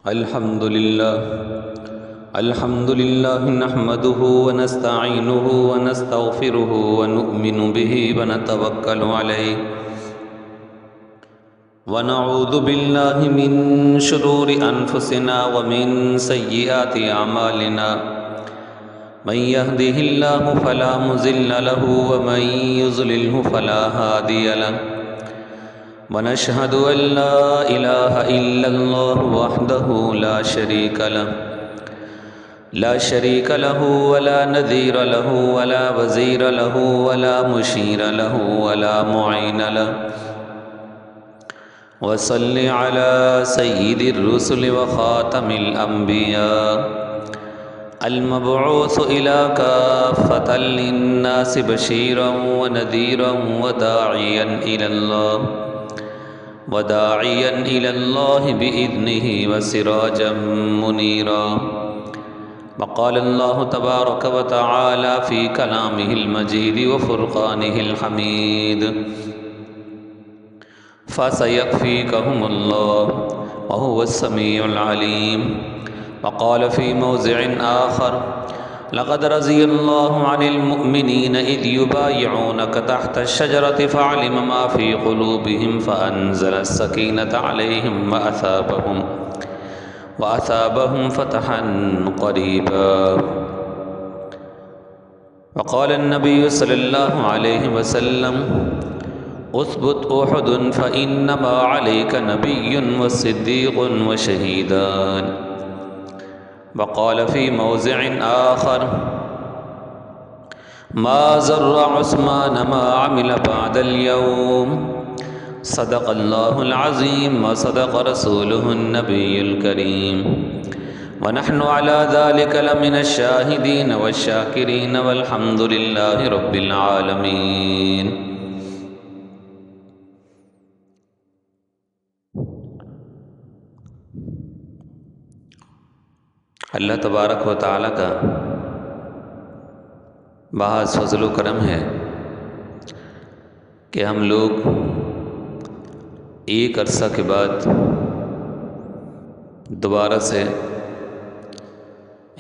الحمد لله نحمده ونستعينه ونستغفره ونؤمن به ونتوكل عليه ونعوذ بالله من شرور أنفسنا ومن سيئات أعمالنا من يهده الله فلا مضل له ومن يضلله فلا هادي له ونشهد أن لا إله إلا الله وحده لا شريك له ولا نذير له ولا وزير له ولا مشير له ولا معين له وصل على سيد الرسل وخاتم الأنبياء المبعوث إلى كافة للناس بشيرا ونذيرا وداعيا إلى الله بإذنه وسراجا منيرا. وقال الله تبارك وتعالى في كلامه المجيد وفرقانه الحميد فسيكفيكهم الله وهو السميع العليم. وقال في موضع آخر لقد رضي الله عن المؤمنين إذ يبايعونك تحت الشجرة فعلم ما في قلوبهم فأنزل السكينة عليهم وأثابهم فتحا قريبا. وقال النبي صلى الله عليه وسلم اثبت أحد فإنما عليك نبي وصديق وشهيدان. وقال في موضع آخر ما ضر عثمان ما عمل بعد اليوم صدق الله العظيم وصدق رسوله النبي الكريم ونحن على ذلك لمن الشاهدين والشاكرين والحمد لله رب العالمين. اللہ تبارک و تعالیٰ کا بہت فضل و کرم ہے کہ ہم لوگ ایک عرصہ کے بعد دوبارہ سے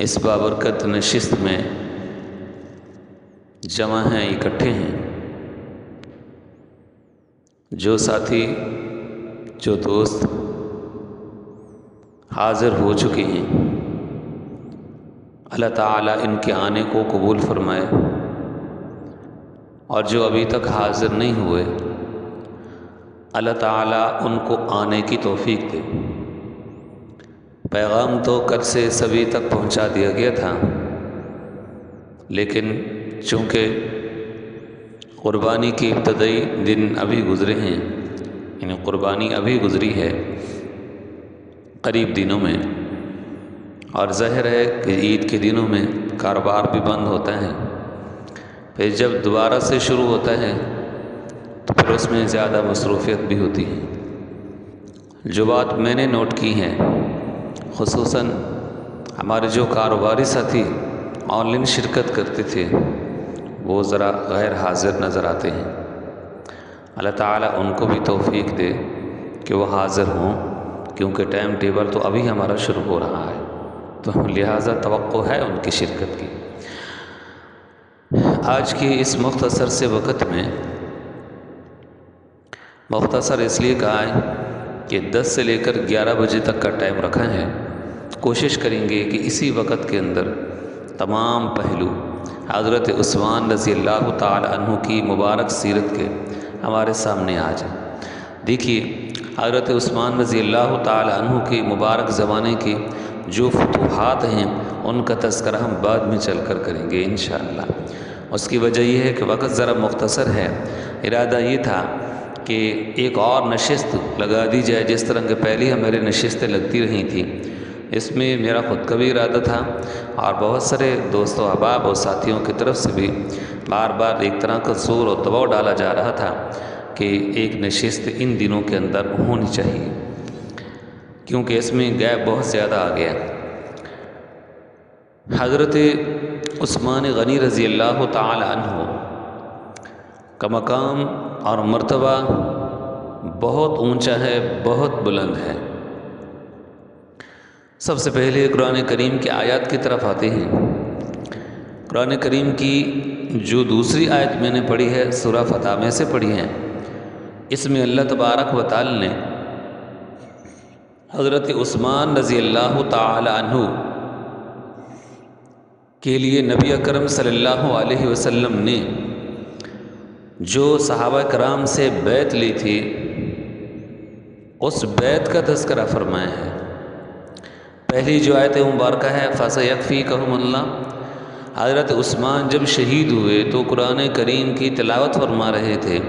اس بابرکت نشست میں جمع ہیں، اکٹھے ہیں. جو ساتھی، جو دوست حاضر ہو چکے ہیں، اللہ تعالیٰ ان کے آنے کو قبول فرمائے، اور جو ابھی تک حاضر نہیں ہوئے اللہ تعالیٰ ان کو آنے کی توفیق دے. پیغام تو کل سے سبھی تک پہنچا دیا گیا تھا، لیکن چونکہ قربانی کے ابتدائی دن ابھی گزرے ہیں، یعنی قربانی ابھی گزری ہے قریب دنوں میں، اور ظاہر ہے کہ عید کے دنوں میں کاروبار بھی بند ہوتا ہے، پھر جب دوبارہ سے شروع ہوتا ہے تو پھر اس میں زیادہ مصروفیت بھی ہوتی ہے. جو بات میں نے نوٹ کی ہے، خصوصاً ہمارے جو کاروباری ساتھی آن لائن شرکت کرتے تھے وہ ذرا غیر حاضر نظر آتے ہیں. اللہ تعالیٰ ان کو بھی توفیق دے کہ وہ حاضر ہوں، کیونکہ ٹائم ٹیبل تو ابھی ہمارا شروع ہو رہا ہے، تو لہٰذا توقع ہے ان کی شرکت کی. آج کی اس مختصر سے وقت میں، مختصر اس لیے کہا ہے کہ 10 سے لے کر 11 بجے تک کا ٹائم رکھا ہے. کوشش کریں گے کہ اسی وقت کے اندر تمام پہلو حضرت عثمان رضی اللہ تعالی عنہ کی مبارک سیرت کے ہمارے سامنے آ جائیں. دیکھیے، حضرت عثمان رضی اللہ تعالی عنہ کے مبارک زمانے کی جو فتوحات ہیں ان کا تذکرہ ہم بعد میں چل کر کریں گے انشاءاللہ. اس کی وجہ یہ ہے کہ وقت ذرا مختصر ہے. ارادہ یہ تھا کہ ایک اور نشست لگا دی جائے، جس طرح کہ پہلی ہماری نشستیں لگتی رہی تھیں. اس میں میرا خود کا بھی ارادہ تھا، اور بہت سارے دوست و احباب اور ساتھیوں کی طرف سے بھی بار بار ایک طرح کا زور و دباؤ ڈالا جا رہا تھا کہ ایک نشست ان دنوں کے اندر ہونی چاہیے، کیونکہ اس میں گیپ بہت زیادہ آ گیا. حضرت عثمان غنی رضی اللہ تعالی عنہ کا مقام اور مرتبہ بہت اونچا ہے، بہت بلند ہے. سب سے پہلے قرآن کریم کی آیات کی طرف آتے ہیں۔ قرآن کریم کی جو دوسری آیت میں نے پڑھی ہے سورہ فتح میں سے پڑھی ہے، اس میں اللہ تبارک و تعالی نے حضرت عثمان رضی اللہ تعالی عنہ کے لیے نبی اکرم صلی اللہ علیہ وسلم نے جو صحابہ کرام سے بیعت لی تھی اس بیعت کا تذکرہ فرمایا ہے۔ پہلی جو آیت مبارکہ ہے فَسَيَكْفِيكَهُمُ اللَّهُ، حضرت عثمان جب شہید ہوئے تو قرآن کریم کی تلاوت فرما رہے تھے،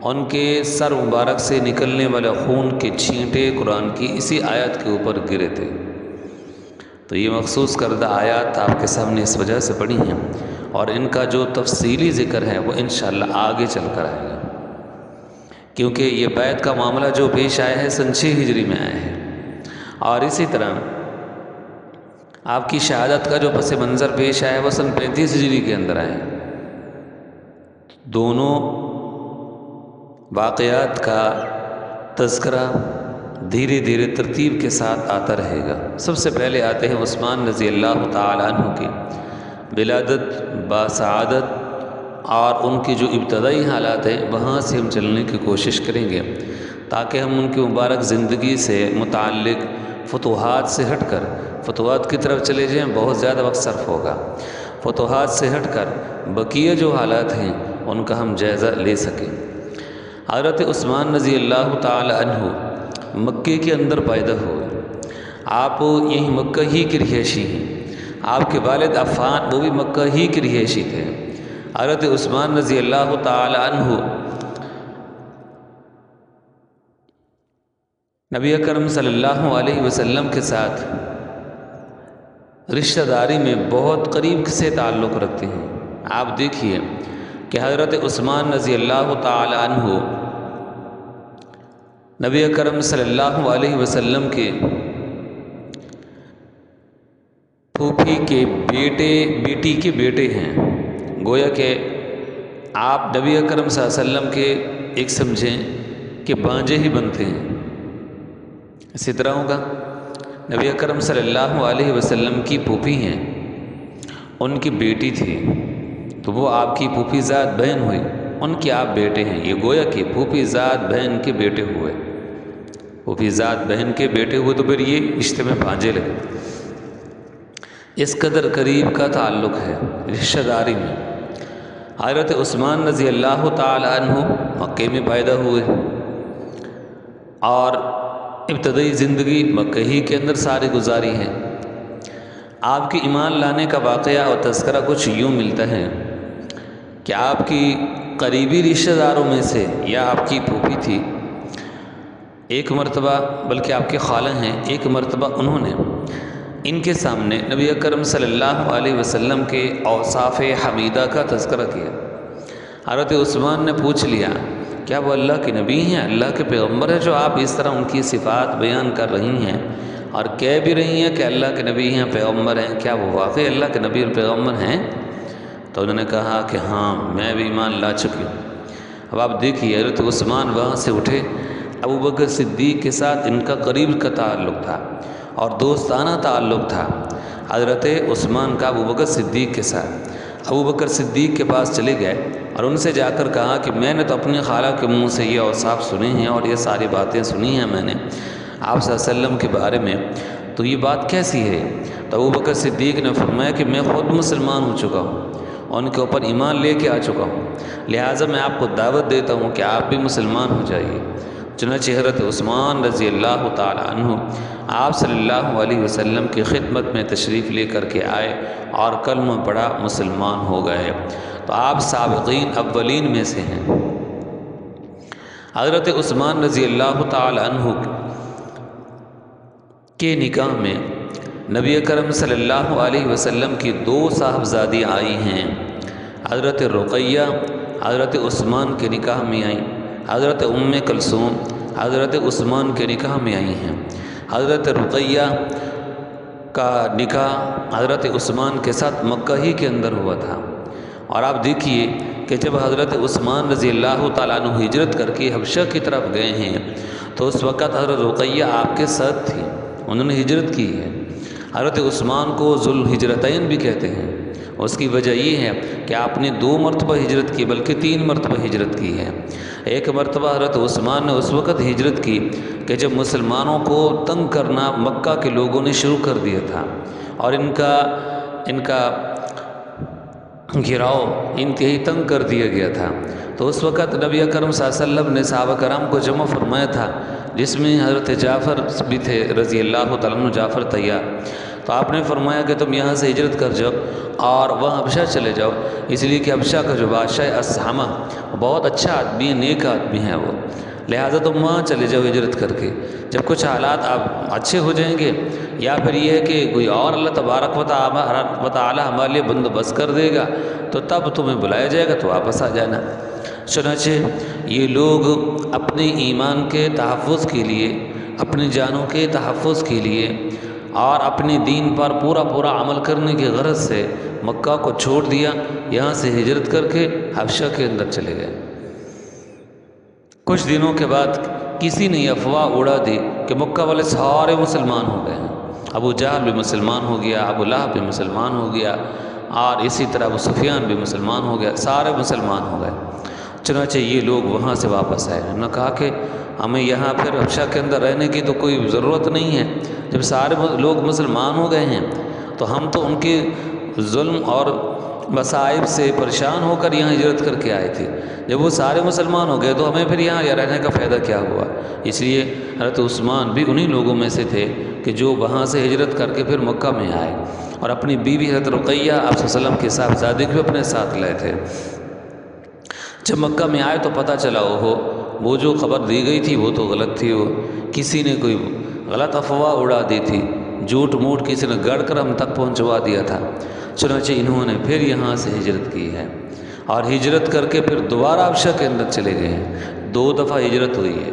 ان کے سر مبارک سے نکلنے والے خون کے چھینٹے قرآن کی اسی آیت کے اوپر گرے تھے۔ تو یہ مخصوص کردہ آیات آپ کے سامنے اس وجہ سے پڑھی ہیں، اور ان کا جو تفصیلی ذکر ہے وہ انشاءاللہ آگے چل کر آئے گا، کیونکہ یہ بیعت کا معاملہ جو پیش آیا ہے سن 6 ہجری میں آیا ہے، اور اسی طرح آپ کی شہادت کا جو پس منظر پیش آیا ہے وہ سن 35 ہجری کے اندر آئے۔ دونوں واقعات کا تذکرہ دھیرے دھیرے ترتیب کے ساتھ آتا رہے گا۔ سب سے پہلے آتے ہیں عثمان رضی اللہ تعالی عنہ کی ولادت باسعادت اور ان کی جو ابتدائی حالات ہیں وہاں سے ہم چلنے کی کوشش کریں گے، تاکہ ہم ان کی مبارک زندگی سے متعلق فتوحات سے ہٹ کر فتوحات کی طرف چلے جائیں، بہت زیادہ وقت صرف ہوگا۔ فتوحات سے ہٹ کر بقیہ جو حالات ہیں ان کا ہم جائزہ لے سکیں۔ حضرت عثمان رضی اللہ تعالی عنہ مکے کے اندر پیدا ہوئے، آپ یہیں مکہ ہی کے رہائشی ہیں، آپ کے والد عفان وہ بھی مکہ ہی کے رہائشی تھے۔ حضرت عثمان رضی اللہ تعالی عنہ نبی اکرم صلی اللہ علیہ وسلم کے ساتھ رشتہ داری میں بہت قریب سے تعلق رکھتے ہیں۔ آپ دیکھیے کہ حضرت عثمان رضی اللہ تعالی عنہ نبی اکرم صلی اللہ علیہ وسلم کے پھوپھی کے بیٹی کے بیٹے ہیں، گویا کہ آپ نبی اکرم صلی اللہ علیہ وسلم کے ایک سمجھیں کہ بانجے ہی بنتے ہیں۔ اسی طرح ہوگا نبی اکرم صلی اللہ علیہ وسلم کی پھوپھی ہیں، ان کی بیٹی تھی تو وہ آپ کی پھوپھی زاد بہن ہوئی، ان کے آپ بیٹے ہیں، یہ گویا کہ پھوپھی زاد بہن کے بیٹے ہوئے، پھوپھی زاد بہن کے بیٹے ہوئے تو پھر یہ رشتے میں بھانجے لگے۔ اس قدر قریب کا تعلق ہے رشتہ داری میں۔ حضرت عثمان رضی اللہ تعالی عنہ مکے میں پیدا ہوئے اور ابتدائی زندگی مکہ ہی کے اندر ساری گزاری ہے۔ آپ کی ایمان لانے کا واقعہ اور تذکرہ کچھ یوں ملتا ہے کہ آپ کی قریبی رشتہ داروں میں سے یا آپ کی پھوپھی تھی، ایک مرتبہ بلکہ آپ کے خالہ ہیں، ایک مرتبہ انہوں نے ان کے سامنے نبی اکرم صلی اللہ علیہ وسلم کے اوصاف حمیدہ کا تذکرہ کیا۔ حضرت عثمان نے پوچھ لیا کیا وہ اللہ کے نبی ہیں، اللہ کے پیغمبر ہیں، جو آپ اس طرح ان کی صفات بیان کر رہی ہیں اور کہہ بھی رہی ہیں کہ اللہ کے نبی ہیں پیغمبر ہیں، کیا وہ واقعی اللہ کے نبی اور پیغمبر ہیں؟ تو انہوں نے کہا کہ ہاں میں بھی ایمان لا چکی ہوں۔ اب آپ دیکھیے حضرت عثمان وہاں سے اٹھے، ابوبکر صدیق کے ساتھ ان کا قریب کا تعلق تھا اور دوستانہ تعلق تھا حضرت عثمان کا ابوبکر صدیق کے ساتھ۔ ابوبکر صدیق کے پاس چلے گئے اور ان سے جا کر کہا کہ میں نے تو اپنی خالہ کے منہ سے یہ اوصاف سنے ہیں اور یہ ساری باتیں سنی ہیں میں نے آپ صلی اللہ علیہ وسلم کے بارے میں، تو یہ بات کیسی ہے؟ تو ابوبکر صدیق نے فرمایا کہ میں خود مسلمان ہو چکا ہوں، ان کے اوپر ایمان لے کے آ چکا ہوں، لہٰذا میں آپ کو دعوت دیتا ہوں کہ آپ بھی مسلمان ہو جائیے۔ چنانچہ حضرت عثمان رضی اللہ تعالی عنہ آپ صلی اللہ علیہ وسلم کی خدمت میں تشریف لے کر کے آئے اور کلمہ پڑھا، مسلمان ہو گئے، تو آپ سابقین اولین میں سے ہیں۔ حضرت عثمان رضی اللہ تعالی عنہ کے نکاح میں نبی اکرم صلی اللہ علیہ وسلم کی 2 صاحبزادی آئی ہیں، حضرت رقیہ حضرت عثمان کے نکاح میں آئیں، حضرت ام کلثوم حضرت عثمان کے نکاح میں آئی ہیں۔ حضرت رقیہ کا نکاح حضرت عثمان کے ساتھ مکہ ہی کے اندر ہوا تھا، اور آپ دیکھیے کہ جب حضرت عثمان رضی اللہ تعالیٰ عنہ ہجرت کر کے حبشہ کی طرف گئے ہیں تو اس وقت حضرت رقیہ آپ کے ساتھ تھی، انہوں نے ہجرت کی ہے۔ حضرت عثمان کو ذوالہجرتین بھی کہتے ہیں۔ اس کی وجہ یہ ہے کہ آپ نے 2 مرتبہ ہجرت کی، بلکہ 3 مرتبہ ہجرت کی ہے۔ ایک مرتبہ حضرت عثمان نے اس وقت ہجرت کی کہ جب مسلمانوں کو تنگ کرنا مکہ کے لوگوں نے شروع کر دیا تھا، اور ان کا گھیراؤ انتہائی تنگ کر دیا گیا تھا۔ تو اس وقت نبی اکرم صلی اللہ علیہ وسلم نے صحابہ کرام کو جمع فرمایا تھا، جس میں حضرت جعفر بھی تھے رضی اللہ تعالیٰ عنہ، جعفر طیار۔ تو آپ نے فرمایا کہ تم یہاں سے ہجرت کر جاؤ اور وہاں حبشہ چلے جاؤ، اس لیے کہ حبشہ کا جو بادشاہ اسحمہ بہت اچھا آدمی ہے، نیک آدمی ہے وہ، لہٰذا تم وہاں چلے جاؤ ہجرت کر کے۔ جب کچھ حالات آپ اچھے ہو جائیں گے، یا پھر یہ ہے کہ کوئی اور اللہ تبارک و تعالیٰ ہمارے لیے بندوبست کر دے گا، تو تب تمہیں بلایا جائے گا تو واپس آ جانا۔ چنانچہ یہ لوگ اپنے ایمان کے تحفظ کے لیے، اپنی جانوں کے تحفظ کے لیے اور اپنے دین پر پورا عمل کرنے کی غرض سے مکہ کو چھوڑ دیا، یہاں سے ہجرت کر کے حبشہ کے اندر چلے گئے۔ کچھ دنوں کے بعد کسی نے افواہ اڑا دی کہ مکہ والے سارے مسلمان ہو گئے ہیں، ابو جہل بھی مسلمان ہو گیا، ابو لہب بھی مسلمان ہو گیا، اور اسی طرح ابو سفیان بھی مسلمان ہو گیا، سارے مسلمان ہو گئے۔ چنانچہ یہ لوگ وہاں سے واپس آئے، انہوں نے کہا کہ ہمیں یہاں پھر حبشہ کے اندر رہنے کی تو کوئی ضرورت نہیں ہے، جب سارے لوگ مسلمان ہو گئے ہیں تو ہم تو ان کے ظلم اور مصائب سے پریشان ہو کر یہاں ہجرت کر کے آئے تھے، جب وہ سارے مسلمان ہو گئے تو ہمیں پھر یہاں رہنے کا فائدہ کیا ہوا؟ اس لیے حضرت عثمان بھی انہی لوگوں میں سے تھے کہ جو وہاں سے ہجرت کر کے پھر مکہ میں آئے، اور اپنی بیوی حضرت رقیہ آپ صلی اللہ علیہ وسلم کے صاحبزادے کو بھی اپنے ساتھ لائے تھے۔ جب مکہ میں آئے تو پتہ چلا وہ جو خبر دی گئی تھی وہ تو غلط تھی، وہ کسی نے کوئی غلط افواہ اڑا دی تھی، جھوٹ موٹ کسی نے گڑھ کر ہم تک پہنچوا دیا تھا۔ چنانچہ انہوں نے پھر یہاں سے ہجرت کی ہے، اور ہجرت کر کے پھر دوبارہ حبشہ کے اندر چلے گئے ہیں۔ 2 دفعہ ہجرت ہوئی ہے۔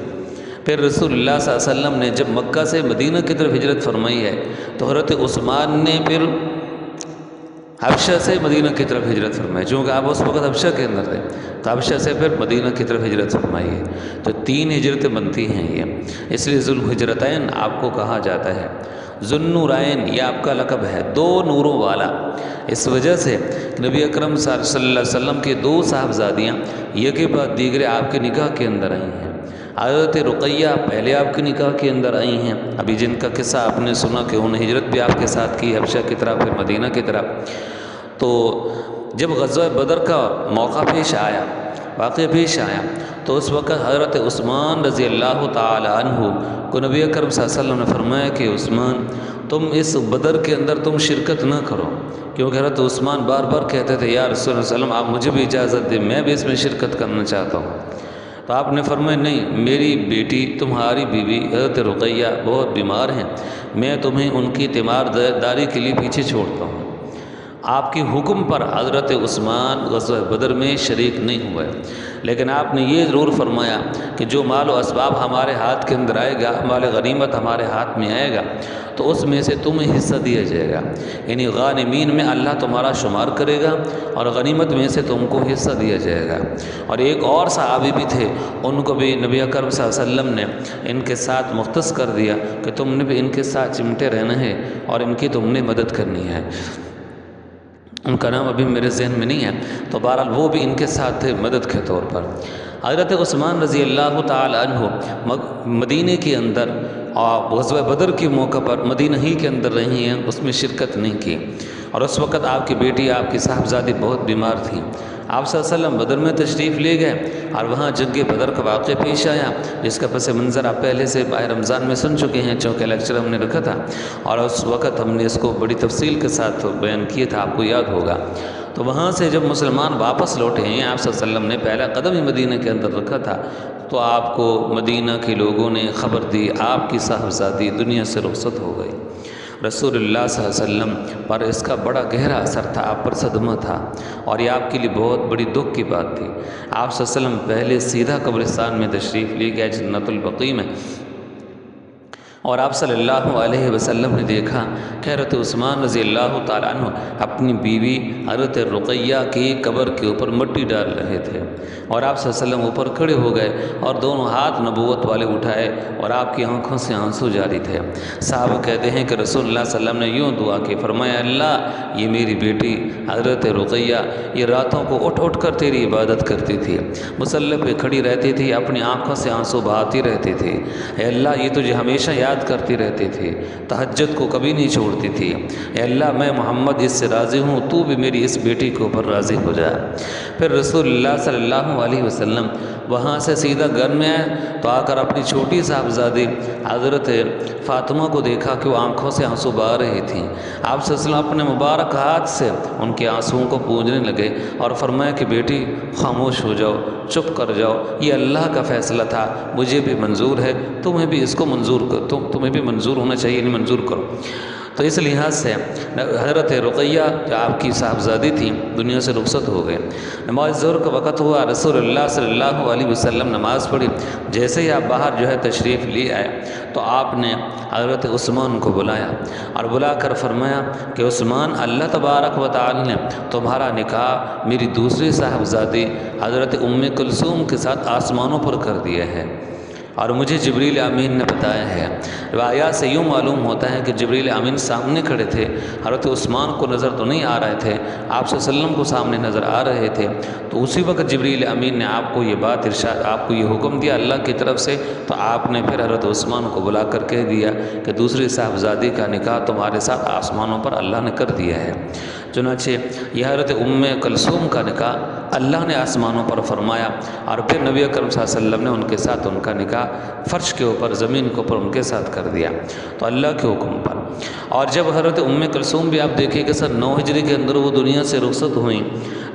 پھر رسول اللہ صلی اللہ علیہ وسلم نے جب مکہ سے مدینہ کی طرف ہجرت فرمائی ہے تو حضرت عثمان نے پھر حبشہ سے مدینہ کی طرف ہجرت فرمائی، چونکہ آپ اس وقت حبشہ کے اندر تھے، تو حبشہ سے پھر مدینہ کی طرف ہجرت فرمائی ہے۔ تو 3 ہجرتیں بنتی ہیں یہ، اس لیے ذوالہجرتین آپ کو کہا جاتا ہے۔ ذوالنورین یہ آپ کا لقب ہے، 2 نوروں والا، اس وجہ سے نبی اکرم صلی اللہ علیہ وسلم کے 2 صاحبزادیاں یہ کے بعد دیگرے آپ کے نکاح کے اندر آئی ہیں۔ حضرت رقیہ پہلے آپ کے نکاح کے اندر آئی ہیں، ابھی جن کا قصہ آپ نے سنا کہ انہوں نے ہجرت بھی آپ کے ساتھ کی حبشہ کی طرف، پھر مدینہ کی طرف۔ تو جب غزوہ بدر کا موقع پیش آیا، واقعہ پیش آیا، تو اس وقت حضرت عثمان رضی اللہ تعالی عنہ کو نبی اکرم صلی اللہ علیہ وسلم نے فرمایا کہ عثمان تم اس بدر کے اندر تم شرکت نہ کرو، کیونکہ حضرت عثمان بار بار کہتے تھے یا رسول اللہ صلی اللہ علیہ وسلم آپ مجھے بھی اجازت دیں، میں بھی اس میں شرکت کرنا چاہتا ہوں۔ تو آپ نے فرمایا نہیں، میری بیٹی تمہاری بیوی حضرت رقیہ بہت بیمار ہیں، میں تمہیں ان کی تیمارداری کے لیے پیچھے چھوڑتا ہوں۔ آپ کے حکم پر حضرت عثمان غزوہ بدر میں شریک نہیں ہوئے، لیکن آپ نے یہ ضرور فرمایا کہ جو مال و اسباب ہمارے ہاتھ کے اندر آئے گا، مال غنیمت ہمارے ہاتھ میں آئے گا، تو اس میں سے تمہیں حصہ دیا جائے گا، یعنی غانمین میں اللہ تمہارا شمار کرے گا اور غنیمت میں سے تم کو حصہ دیا جائے گا۔ اور ایک اور صحابی بھی تھے، ان کو بھی نبی اکرم صلی اللہ علیہ وسلم نے ان کے ساتھ مختص کر دیا کہ تم نے بھی ان کے ساتھ چمٹے رہنا ہے اور ان کی تم نے مدد کرنی ہے، ان کا نام ابھی میرے ذہن میں نہیں ہے، تو بہرحال وہ بھی ان کے ساتھ تھے مدد کے طور پر۔ حضرت عثمان رضی اللہ تعالی عنہ مدینہ کے اندر اور غزوہ بدر کے موقع پر مدینہ ہی کے اندر رہی ہیں، اس میں شرکت نہیں کی، اور اس وقت آپ کی بیٹی آپ کی صاحبزادی بہت بیمار تھیں۔ آپ صلی اللہ علیہ وسلم بدر میں تشریف لے گئے اور وہاں جنگ بدر کا واقعہ پیش آیا، جس کا پس منظر آپ پہلے سے ماہ رمضان میں سن چکے ہیں، چونکہ لیکچر ہم نے رکھا تھا اور اس وقت ہم نے اس کو بڑی تفصیل کے ساتھ بیان کیا تھا، آپ کو یاد ہوگا۔ تو وہاں سے جب مسلمان واپس لوٹے ہیں، آپ صلی اللہ علیہ وسلم نے پہلا قدم ہی مدینہ کے اندر رکھا تھا، تو آپ کو مدینہ کے لوگوں نے خبر دی آپ کی صاحبزادی دنیا سے رخصت ہو گئی۔ رسول اللہ صلی اللہ علیہ وسلم پر اس کا بڑا گہرا اثر تھا، آپ پر صدمہ تھا، اور یہ آپ کے لیے بہت بڑی دکھ کی بات تھی۔ آپ صلی اللہ علیہ وسلم پہلے سیدھا قبرستان میں تشریف لے گئے جنت البقیع میں، اور آپ صلی اللہ علیہ وسلم نے دیکھا کہ حضرت عثمان رضی اللہ تعالیٰ عنہ اپنی بیوی حضرت رقیہ کی قبر کے اوپر مٹی ڈال رہے تھے، اور آپ صلی اللہ علیہ وسلم اوپر کھڑے ہو گئے اور دونوں ہاتھ نبوت والے اٹھائے اور آپ کی آنکھوں سے آنسو جاری تھے۔ صحابہ کہتے ہیں کہ رسول اللہ صلی اللہ علیہ وسلم نے یوں دعا کی، فرمایا اللہ یہ میری بیٹی حضرت رقیہ یہ راتوں کو اٹھ اٹھ کر تیری عبادت کرتی تھی، مصلی پہ کھڑی رہتی تھی، اپنی آنکھوں سے آنسو بہاتی رہتی تھی، اے اللہ یہ تجھے ہمیشہ یاد کرتی رہتی تھی، تہجد کو کبھی نہیں چھوڑتی تھی، اے اللہ میں محمد اس سے راضی ہوں، تو بھی میری اس بیٹی کے اوپر راضی ہو جا۔ پھر رسول اللہ صلی اللہ علیہ وسلم وہاں سے سیدھا گھر میں آئے تو آ کر اپنی چھوٹی صاحبزادی حضرت فاطمہ کو دیکھا کہ وہ آنکھوں سے آنسو بہا رہی تھیں۔ آپ صلی اللہ علیہ وسلم اپنے مبارک ہاتھ سے ان کے آنسوؤں کو پوجنے لگے اور فرمایا کہ بیٹی خاموش ہو جاؤ، چپ کر جاؤ، یہ اللہ کا فیصلہ تھا، مجھے بھی منظور ہے، تمہیں بھی اس کو منظور کر، تمہیں بھی منظور ہونا چاہیے، نہیں منظور کرو۔ تو اس لحاظ سے حضرت رقیہ جو آپ کی صاحبزادی تھیں دنیا سے رخصت ہو گئے۔ نماز ظہر کا وقت ہوا، رسول اللہ صلی اللہ علیہ وسلم نماز پڑھی، جیسے ہی آپ باہر جو ہے تشریف لے آئے تو آپ نے حضرت عثمان کو بلایا اور بلا کر فرمایا کہ عثمان اللہ تبارک و تعالی نے تمہارا نکاح میری دوسری صاحبزادی حضرت ام کلثوم کے ساتھ آسمانوں پر کر دیا ہے، اور مجھے جبریل امین نے بتایا ہے۔ روایات سے یوں معلوم ہوتا ہے کہ جبریل امین سامنے کھڑے تھے، حضرت عثمان کو نظر تو نہیں آ رہے تھے، آپ صلی اللہ علیہ وسلم کو سامنے نظر آ رہے تھے، تو اسی وقت جبریل امین نے آپ کو یہ بات ارشاد، آپ کو یہ حکم دیا اللہ کی طرف سے، تو آپ نے پھر حضرت عثمان کو بلا کر کہہ دیا کہ دوسری صاحبزادی کا نکاح تمہارے ساتھ آسمانوں پر اللہ نے کر دیا ہے۔ چنانچہ یہ حضرت ام کلثوم کا نکاح اللہ نے آسمانوں پر فرمایا، اور پھر نبی اکرم صلی اللہ علیہ وسلم نے ان کے ساتھ ان کا نکاح فرش کے اوپر، زمین کے اوپر ان کے ساتھ کر دیا، تو اللہ کے حکم پر۔ اور جب حضرت ام کلثوم بھی آپ دیکھیں کہ 9 ہجری کے اندر وہ دنیا سے رخصت ہوئیں،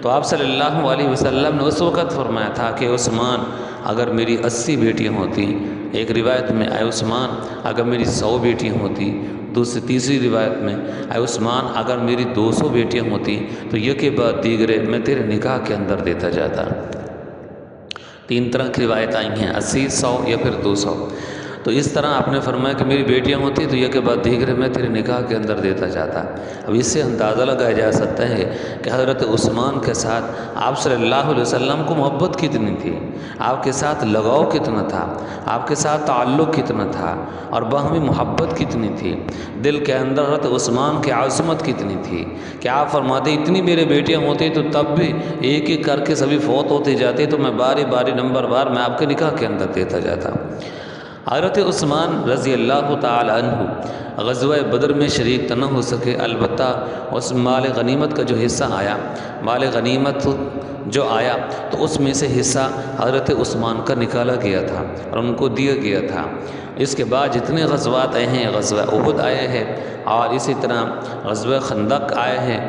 تو آپ صلی اللہ علیہ وسلم نے اس وقت فرمایا تھا کہ عثمان اگر میری 80 بیٹیاں ہوتی، ایک روایت میں اے عثمان اگر میری 100 بیٹیاں ہوتی، تیسری روایت میں اے عثمان اگر میری 200 بیٹیاں ہوتی تو یہ کے بعد دیگرے میں تیرے نکاح کے اندر دیتا جاتا۔ 3 طرح کی روایت آئی ہیں، 80، 100 یا پھر 200۔ تو اس طرح آپ نے فرمایا کہ میری بیٹیاں ہوتی تو یہ کے بعد دیگرے میں تیرے نکاح کے اندر دیتا جاتا۔ اب اس سے اندازہ لگایا جا سکتا ہے کہ حضرت عثمان کے ساتھ آپ صلی اللہ علیہ وسلم کو محبت کتنی تھی، آپ کے ساتھ لگاؤ کتنا تھا، آپ کے ساتھ تعلق کتنا تھا، اور باہمی محبت کتنی تھی، دل کے اندر حضرت عثمان کی عظمت کتنی تھی کہ آپ فرماتے اتنی میرے بیٹیاں ہوتی تو تب بھی ایک ایک کر کے سبھی فوت ہوتے جاتے تو میں باری باری نمبر وار میں آپ کے نکاح کے اندر دیتا جاتا۔ حضرت عثمان رضی اللہ تعالی عنہ غزوہ بدر میں شریک تو نہ ہو سکے، البتہ اس مال غنیمت کا جو حصہ آیا، مال غنیمت جو آیا تو اس میں سے حصہ حضرت عثمان کا نکالا گیا تھا اور ان کو دیا گیا تھا۔ اس کے بعد جتنے غزوات آئے ہیں، غزوہ احد آئے ہیں اور اسی طرح غزوہ خندق آئے ہیں،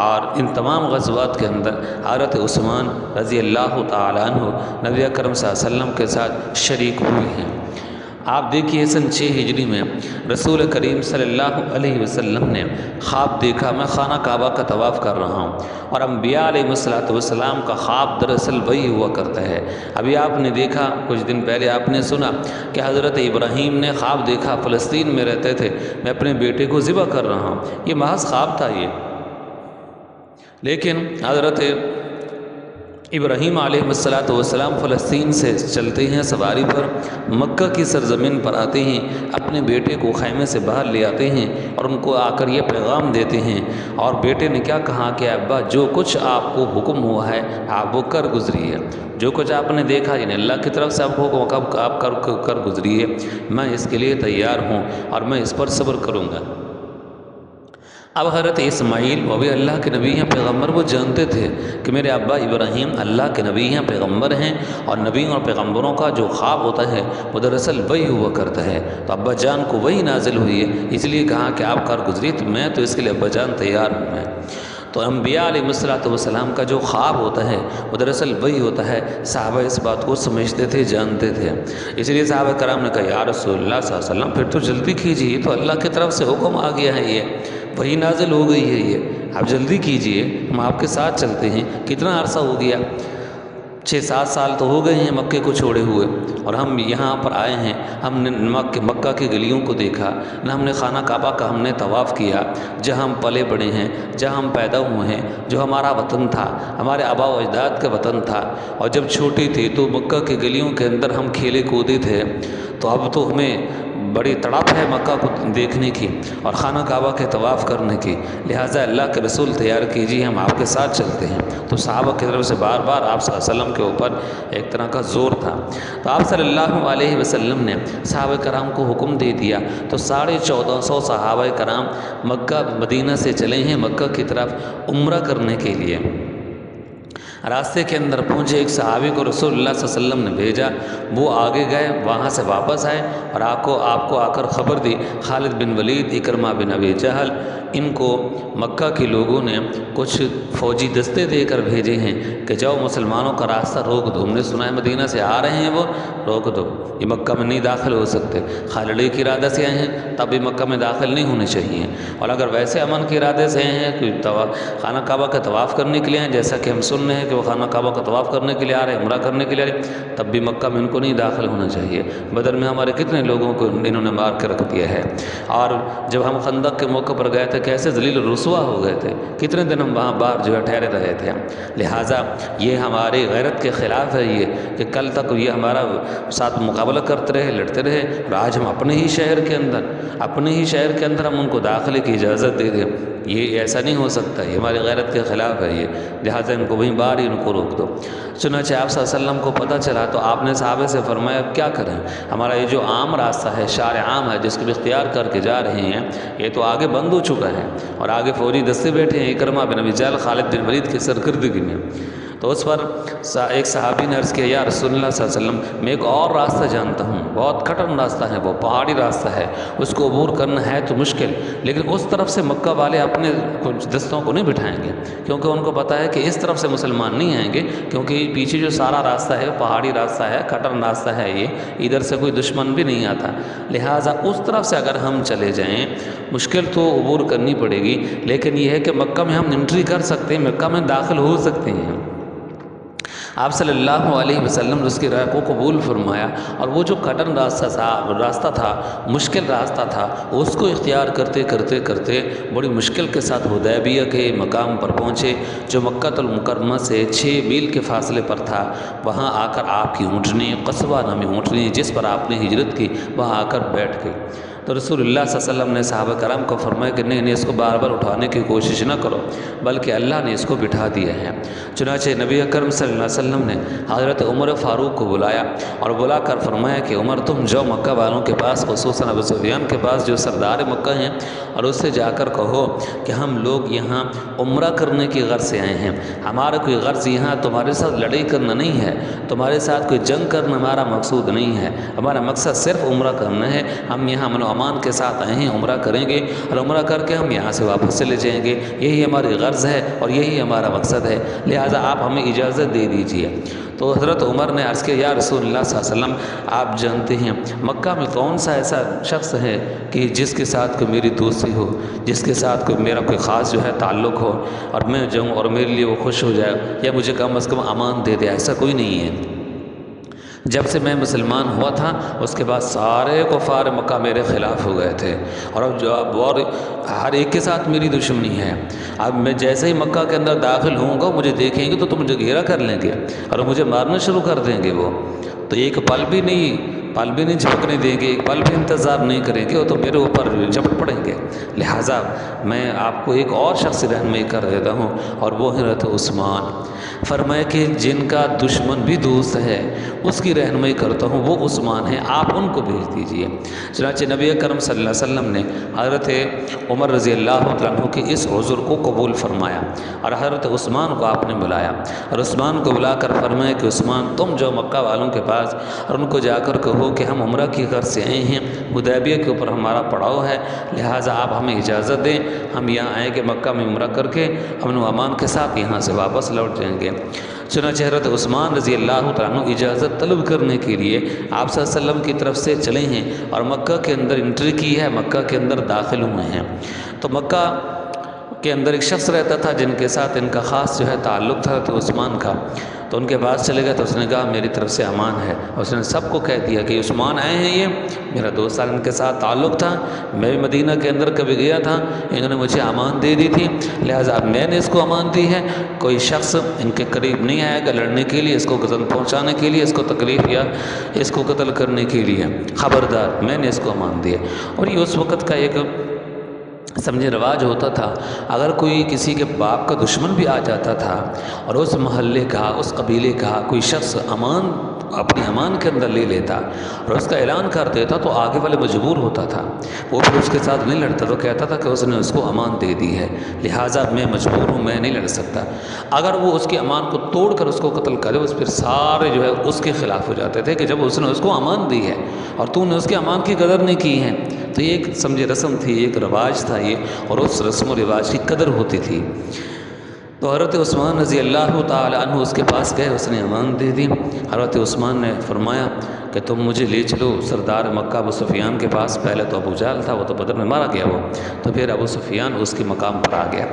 اور ان تمام غزوات کے اندر حضرت عثمان رضی اللہ تعالی عنہ نبی اکرم صلی اللہ علیہ وسلم کے ساتھ شریک ہوئے ہیں۔ آپ دیکھیے سن 6 ہجری میں رسول کریم صلی اللہ علیہ وسلم نے خواب دیکھا، میں خانہ کعبہ کا طواف کر رہا ہوں، اور انبیاء علیہ السلام کا خواب دراصل وہی ہوا کرتا ہے۔ ابھی آپ نے دیکھا، کچھ دن پہلے آپ نے سنا کہ حضرت ابراہیم نے خواب دیکھا، فلسطین میں رہتے تھے، میں اپنے بیٹے کو ذبح کر رہا ہوں، یہ محض خواب تھا یہ، لیکن حضرت ابراہیم علیہ السلام فلسطین سے چلتے ہیں سواری پر، مکہ کی سرزمین پر آتے ہیں، اپنے بیٹے کو خیمے سے باہر لے آتے ہیں اور ان کو آ کر یہ پیغام دیتے ہیں، اور بیٹے نے کیا کہا کہ ابا جو کچھ آپ کو حکم ہوا ہے آپ وہ کر گزریے، جو کچھ آپ نے دیکھا یعنی اللہ کی طرف سے آپ کو آپ کر گزریے، میں اس کے لیے تیار ہوں اور میں اس پر صبر کروں گا۔ اب حضرت اسماعیل وہ بھی اللہ کے نبی ہیں، پیغمبر، وہ جانتے تھے کہ میرے ابا ابراہیم اللہ کے نبی ہیں، پیغمبر ہیں، اور نبیوں اور پیغمبروں کا جو خواب ہوتا ہے وہ دراصل وہی ہوا کرتا ہے، تو ابا جان کو وہی نازل ہوئی ہے، اس لیے کہا کہ آپ کر گزری، تو میں تو اس کے لیے ابا جان تیار ہوں میں۔ تو انبیاء علیہ السلام کا جو خواب ہوتا ہے وہ دراصل وہی ہوتا ہے۔ صحابہ اس بات کو سمجھتے تھے، جانتے تھے، اس لیے صحابہ کرام نے کہا یا رسول اللہ صلی اللہ علیہ وسلم پھر تو جلدی کیجیے، تو اللہ کی طرف سے حکم آ گیا ہے، یہ وہی نازل ہو گئی ہے، یہ آپ جلدی کیجئے، ہم آپ کے ساتھ چلتے ہیں، کتنا عرصہ ہو گیا۔ 6-7 سال تو ہو گئے ہیں مکے کو چھوڑے ہوئے، اور ہم یہاں پر آئے ہیں، ہم نے مکہ کی گلیوں کو دیکھا نہ، ہم نے خانہ کعبہ کا ہم نے طواف کیا، جہاں ہم پلے بڑے ہیں، جہاں ہم پیدا ہوئے ہیں، جو ہمارا وطن تھا، ہمارے آبا و اجداد کا وطن تھا، اور جب چھوٹی تھی تو مکہ کی گلیوں کے اندر ہم کھیلے کودے تھے، تو اب تو ہمیں بڑی تڑپ ہے مکہ کو دیکھنے کی اور خانہ کعبہ کے طواف کرنے کی، لہٰذا اللہ کے رسول تیار کیجیے، ہم آپ کے ساتھ چلتے ہیں۔ تو صحابہ کی طرف سے بار بار آپ صلی اللہ علیہ وسلم کے اوپر ایک طرح کا زور تھا، تو آپ صلی اللہ علیہ وسلم نے صحابہ کرام کو حکم دے دیا، تو 1450 صحابہ کرام مکہ مدینہ سے چلے ہیں مکہ کی طرف عمرہ کرنے کے لیے۔ راستے کے اندر پہنچے، ایک صحابی کو رسول اللہ صلی اللہ علیہ وسلم نے بھیجا، وہ آگے گئے، وہاں سے واپس آئے اور آپ کو آ کر خبر دی، خالد بن ولید، اکرمہ بن ابی جہل، ان کو مکہ کے لوگوں نے کچھ فوجی دستے دے کر بھیجے ہیں کہ جاؤ مسلمانوں کا راستہ روک دو، ہم نے سنا ہے مدینہ سے آ رہے ہیں، وہ روک دو، یہ مکہ میں نہیں داخل ہو سکتے، خالد کے ارادے سے آئے ہیں تب بھی مکہ میں داخل نہیں ہونے چاہیے، اور اگر ویسے امن کے ارادے سے آئے ہیں کہ خانہ کعبہ کا طواف کرنے کے لیے آئے، جیسا کہ ہم سن رہے ہیں کہ وہ خانہ کعبہ کا طواف کرنے کے لیے آ رہے ہیں، عمرہ کرنے کے لیے آ رہے ہیں، تب بھی مکہ میں ان کو نہیں داخل ہونا چاہیے۔ بدر میں ہمارے کتنے لوگوں کو انہوں نے مار کے رکھ دیا ہے، اور جب ہم خندق کے موقع پر گئے تھے کیسے ذلیل و رسوا ہو گئے تھے، کتنے دن ہم وہاں باہر جو ہے ٹھہرے رہے تھے۔ لہٰذا یہ ہماری غیرت کے خلاف ہے یہ کہ کل تک یہ ہمارا ساتھ مقابلہ کرتے رہے، لڑتے رہے، اور آج ہم اپنے ہی شہر کے اندر ہم ان کو داخلے کی اجازت دے دیں، یہ ایسا نہیں ہو سکتا، یہ ہماری غیرت کے خلاف ہے یہ، لہٰذا ان کو وہیں باہر ہی ان کو روک دو۔ چنانچہ آپ صلی اللہ علیہ وسلم کو پتہ چلا تو آپ نے صحابہ سے فرمایا اب کیا کریں، ہمارا یہ جو عام راستہ ہے، شارع عام ہے جس کو بھی اختیار کر کے جا رہے ہیں، یہ تو آگے بند ہو چکا ہے اور آگے فوجی دستے بیٹھے ہیں، اکرمہ بن ابی جہل، خالد بن ولید کی سرکردگی میں۔ تو اس پر ایک صحابی نے عرض کیا یا رسول اللہ صلی اللہ علیہ وسلم، میں ایک اور راستہ جانتا ہوں، بہت کٹن راستہ ہے، وہ پہاڑی راستہ ہے، اس کو عبور کرنا ہے تو مشکل، لیکن اس طرف سے مکہ والے اپنے کچھ دستوں کو نہیں بٹھائیں گے، کیونکہ ان کو پتہ ہے کہ اس طرف سے مسلمان نہیں آئیں گے، کیونکہ پیچھے جو سارا راستہ ہے پہاڑی راستہ ہے، کٹن راستہ ہے، یہ ادھر سے کوئی دشمن بھی نہیں آتا، لہٰذا اس طرف سے اگر ہم چلے جائیں مشکل تو عبور کرنی پڑے گی، لیکن یہ ہے کہ مکہ میں ہم انٹری کر سکتے ہیں، مکہ میں داخل ہو سکتے ہیں۔ آپ صلی اللہ علیہ وسلم نے اس کی رائے کو قبول فرمایا، اور وہ جو کٹن راستہ تھا، مشکل راستہ تھا، اس کو اختیار کرتے کرتے کرتے بڑی مشکل کے ساتھ حدیبیہ کے مقام پر پہنچے، جو مکہ المکرمہ سے 6 میل کے فاصلے پر تھا۔ وہاں آ کر آپ کی اونٹنی، قصوہ نامی اونٹنی جس پر آپ نے ہجرت کی، وہاں آ کر بیٹھ گئی۔ تو رسول اللہ صلی اللہ علیہ وسلم نے صحابہ کرام کو فرمایا کہ نہیں اس کو بار بار اٹھانے کی کوشش نہ کرو، بلکہ اللہ نے اس کو بٹھا دیا ہے۔ چنانچہ نبی اکرم صلی اللہ علیہ وسلم نے حضرت عمر فاروق کو بلایا اور بلا کر فرمایا کہ عمر تم جاؤ مکہ والوں کے پاس، خصوصاً ابو سفیان کے پاس جو سردار مکہ ہیں، اور اس سے جا کر کہو کہ ہم لوگ یہاں عمرہ کرنے کی غرض سے آئے ہیں، ہمارا کوئی غرض یہاں تمہارے ساتھ لڑائی کرنا نہیں ہے، تمہارے ساتھ کوئی جنگ کرنا ہمارا مقصود نہیں ہے، ہمارا مقصد صرف عمرہ کرنا ہے، ہم یہاں امن و امان کے ساتھ آئے ہیں، عمرہ کریں گے اور عمرہ کر کے ہم یہاں سے واپس چلے جائیں گے، یہی ہماری غرض ہے اور یہی ہمارا مقصد ہے، لہٰذا آپ ہمیں اجازت دے دیجیے۔ تو حضرت عمر نے عرض کیا یا رسول اللہ صلی اللہ علیہ وسلم، آپ جانتے ہیں مکہ میں کون سا ایسا شخص ہے کہ جس کے ساتھ کوئی میری دوستی ہو، جس کے ساتھ کوئی میرا کوئی خاص جو ہے تعلق ہو اور میں جاؤں اور میرے لیے وہ خوش ہو جائے یا مجھے کم از کم امان دے دے، ایسا کوئی نہیں ہے۔ جب سے میں مسلمان ہوا تھا اس کے بعد سارے کفار مکہ میرے خلاف ہو گئے تھے، اور اب اور ہر ایک کے ساتھ میری دشمنی ہے، اب میں جیسے ہی مکہ کے اندر داخل ہوں گا مجھے دیکھیں گے تو مجھے گھیرا کر لیں گے اور مجھے مارنا شروع کر دیں گے، وہ تو ایک پل بھی نہیں جھپکنے دیں گے، ایک پل بھی انتظار نہیں کریں گے، وہ تو میرے اوپر جھپٹ پڑیں گے۔ لہٰذا میں آپ کو ایک اور شخص رہنمائی کر دیتا ہوں، اور وہ حضرت عثمان۔ فرمایا کہ جن کا دشمن بھی دوست ہے اس کی رہنمائی کرتا ہوں، وہ عثمان ہیں، آپ ان کو بھیج دیجئے۔ چنانچہ نبی اکرم صلی اللہ علیہ وسلم نے حضرت عمر رضی اللہ عنہ کے اس عذر کو قبول فرمایا، اور حضرت عثمان کو آپ نے بلایا، اور عثمان کو بلا کر فرمایا کہ عثمان تم جو مکہ والوں کے پاس اور ان کو جا کر کہو کہ ہم عمرہ کی غرض سے آئے ہیں، حدیبیہ کے اوپر ہمارا پڑاؤ ہے، لہٰذا آپ ہمیں اجازت دیں، ہم یہاں آئیں گے مکہ میں عمرہ کر کے امن و امان کے ساتھ یہاں سے واپس لوٹ جائیں گے۔ چنانچہ حضرت عثمان رضی اللہ عنہ اجازت طلب کرنے کے لیے آپ صلی اللہ علیہ وسلم کی طرف سے چلے ہیں اور مکہ کے اندر انٹری کی ہے، مکہ کے اندر داخل ہوئے ہیں۔ تو مکہ کے اندر ایک شخص رہتا تھا جن کے ساتھ ان کا خاص جو ہے تعلق تھا تو عثمان کا، تو ان کے پاس چلے گئے تو اس نے کہا میری طرف سے امان ہے، اس نے سب کو کہہ دیا کہ عثمان آئے ہیں، یہ میرا 2 سال ان کے ساتھ تعلق تھا، میں بھی مدینہ کے اندر کبھی گیا تھا، انہوں نے مجھے امان دے دی تھی، لہٰذا اب میں نے اس کو امان دی ہے، کوئی شخص ان کے قریب نہیں آئے گا لڑنے کے لیے، اس کو غزل پہنچانے کے لیے، اس کو تکلیف یا اس کو قتل کرنے کے لیے، خبردار میں نے اس کو امان دیا۔ اور یہ اس وقت کا ایک سمجھے رواج ہوتا تھا، اگر کوئی کسی کے باپ کا دشمن بھی آ جاتا تھا اور اس محلے کا اس قبیلے کا کوئی شخص امان اپنی امان کے اندر لے لیتا اور اس کا اعلان کر دیتا تو آگے والے مجبور ہوتا تھا، وہ پھر اس کے ساتھ نہیں لڑتا، تو کہتا تھا کہ اس نے اس کو امان دے دی ہے لہٰذا میں مجبور ہوں، میں نہیں لڑ سکتا۔ اگر وہ اس کی امان کو توڑ کر اس کو قتل کرے، اس پھر سارے جو ہے اس کے خلاف ہو جاتے تھے کہ جب اس نے اس کو امان دی ہے اور تو نے اس کے امان کی قدر نہیں کی ہے۔ تو یہ ایک سمجھے رسم تھی، ایک رواج تھا یہ، اور اس رسم و رواج کی قدر ہوتی تھی۔ تو حضرت عثمان رضی اللہ تعالی عنہ اس کے پاس گئے، اس نے امان دے دی۔ حضرت عثمان نے فرمایا کہ تم مجھے لے چلو سردار مکہ ابو سفیان کے پاس، پہلے تو ابو جہل تھا، وہ تو بدر میں مارا گیا، وہ تو پھر ابو سفیان اس کے مقام پر آ گیا،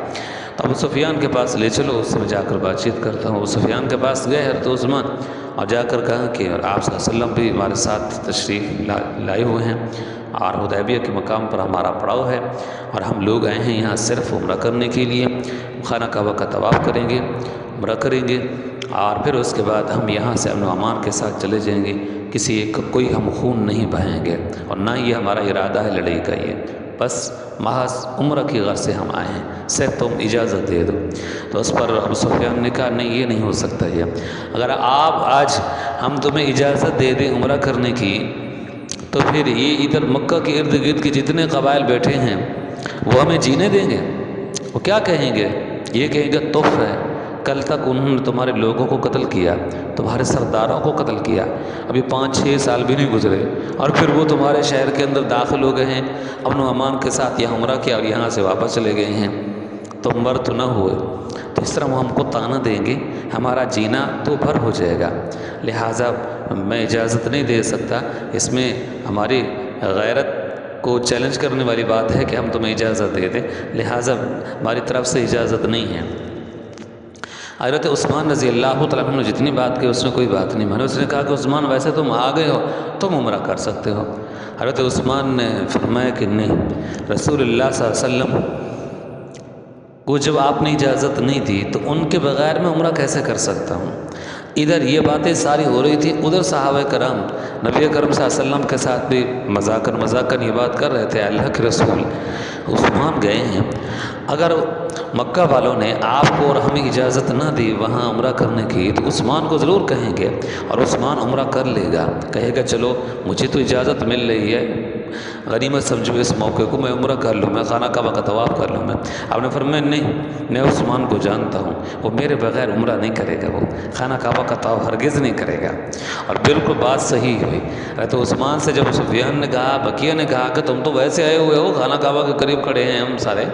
تو ابو سفیان کے پاس لے چلو، اس سے جا کر بات چیت کرتا ہوں۔ ابو سفیان کے پاس گئے حضرت عثمان اور جا کر کہا کہ آپ صلی اللہ علیہ وسلم بھی ہمارے ساتھ تشریف لائے ہوئے ہیں اور حدیبیہ کے مقام پر ہمارا پڑاؤ ہے اور ہم لوگ آئے ہیں یہاں صرف عمرہ کرنے کے لیے، خانہ کعبہ کا طواف کریں گے، عمرہ کریں گے اور پھر اس کے بعد ہم یہاں سے امن و امان کے ساتھ چلے جائیں گے، کسی ایک کوئی ہم خون نہیں بہائیں گے اور نہ یہ ہمارا ارادہ ہے لڑائی کا، یہ بس محض عمرہ کی غرض سے ہم آئے ہیں، صرف تم اجازت دے دو۔ تو اس پر ابو سفیان نے کہا نہیں یہ نہیں ہو سکتا، یہ اگر آپ آج ہم تمہیں اجازت دے دیں عمرہ کرنے کی تو پھر یہ ادھر مکہ کے ارد گرد کے جتنے قبائل بیٹھے ہیں وہ ہمیں جینے دیں گے؟ وہ کیا کہیں گے؟ یہ کہیں گے تف ہے، کل تک انہوں نے تمہارے لوگوں کو قتل کیا، تمہارے سرداروں کو قتل کیا، ابھی 5-6 سال بھی نہیں گزرے اور پھر وہ تمہارے شہر کے اندر داخل ہو گئے ہیں، امن و امان کے ساتھ یہاں عمرہ کیا اور یہاں سے واپس چلے گئے ہیں، تم مر تو نہ ہوئے، تو اس طرح وہ ہم کو طعنہ دیں گے، ہمارا جینا تو بھر ہو جائے گا، لہٰذا میں اجازت نہیں دے سکتا، اس میں ہماری غیرت کو چیلنج کرنے والی بات ہے کہ ہم تمہیں اجازت دے دیں، لہٰذا ہماری طرف سے اجازت نہیں ہے۔ حضرت عثمان رضی اللہ تعالیٰ عنہ نے جتنی بات کی اس نے کوئی بات نہیں مانی، اس نے کہا کہ عثمان ویسے تم آ گئے ہو تم عمرہ کر سکتے ہو۔ حضرت عثمان نے فرمایا کہ نہیں، رسول اللہ صلی اللہ علیہ وسلم کو جب آپ نے اجازت نہیں دی تو ان کے بغیر میں عمرہ کیسے کر سکتا ہوں؟ ادھر یہ باتیں ساری ہو رہی تھی، ادھر صحابہ کرام نبی کرم صلی اللہ علیہ وسلم کے ساتھ بھی مذاکر یہ بات کر رہے تھے، اللہ کے رسول عثمان گئے ہیں، اگر مکہ والوں نے آپ کو اور ہمیں اجازت نہ دی وہاں عمرہ کرنے کی تو عثمان کو ضرور کہیں گے اور عثمان عمرہ کر لے گا، کہے گا چلو مجھے تو اجازت مل رہی ہے، غنیمت سمجھو اس موقع کو، میں عمرہ کر لوں، میں خانہ کعبہ کا طواف کر لوں میں۔ آپ نے فرمایا نہیں، میں عثمان کو جانتا ہوں، وہ میرے بغیر عمرہ نہیں کرے گا، وہ خانہ کعبہ کا طواف ہرگز نہیں کرے گا، اور بالکل بات صحیح ہوئی۔ تو عثمان سے جب سفیان نے کہا، بقیہ نے کہا کہ تم تو ویسے آئے ہوئے ہو، خانہ کعبہ کے قریب کھڑے ہیں ہم سارے،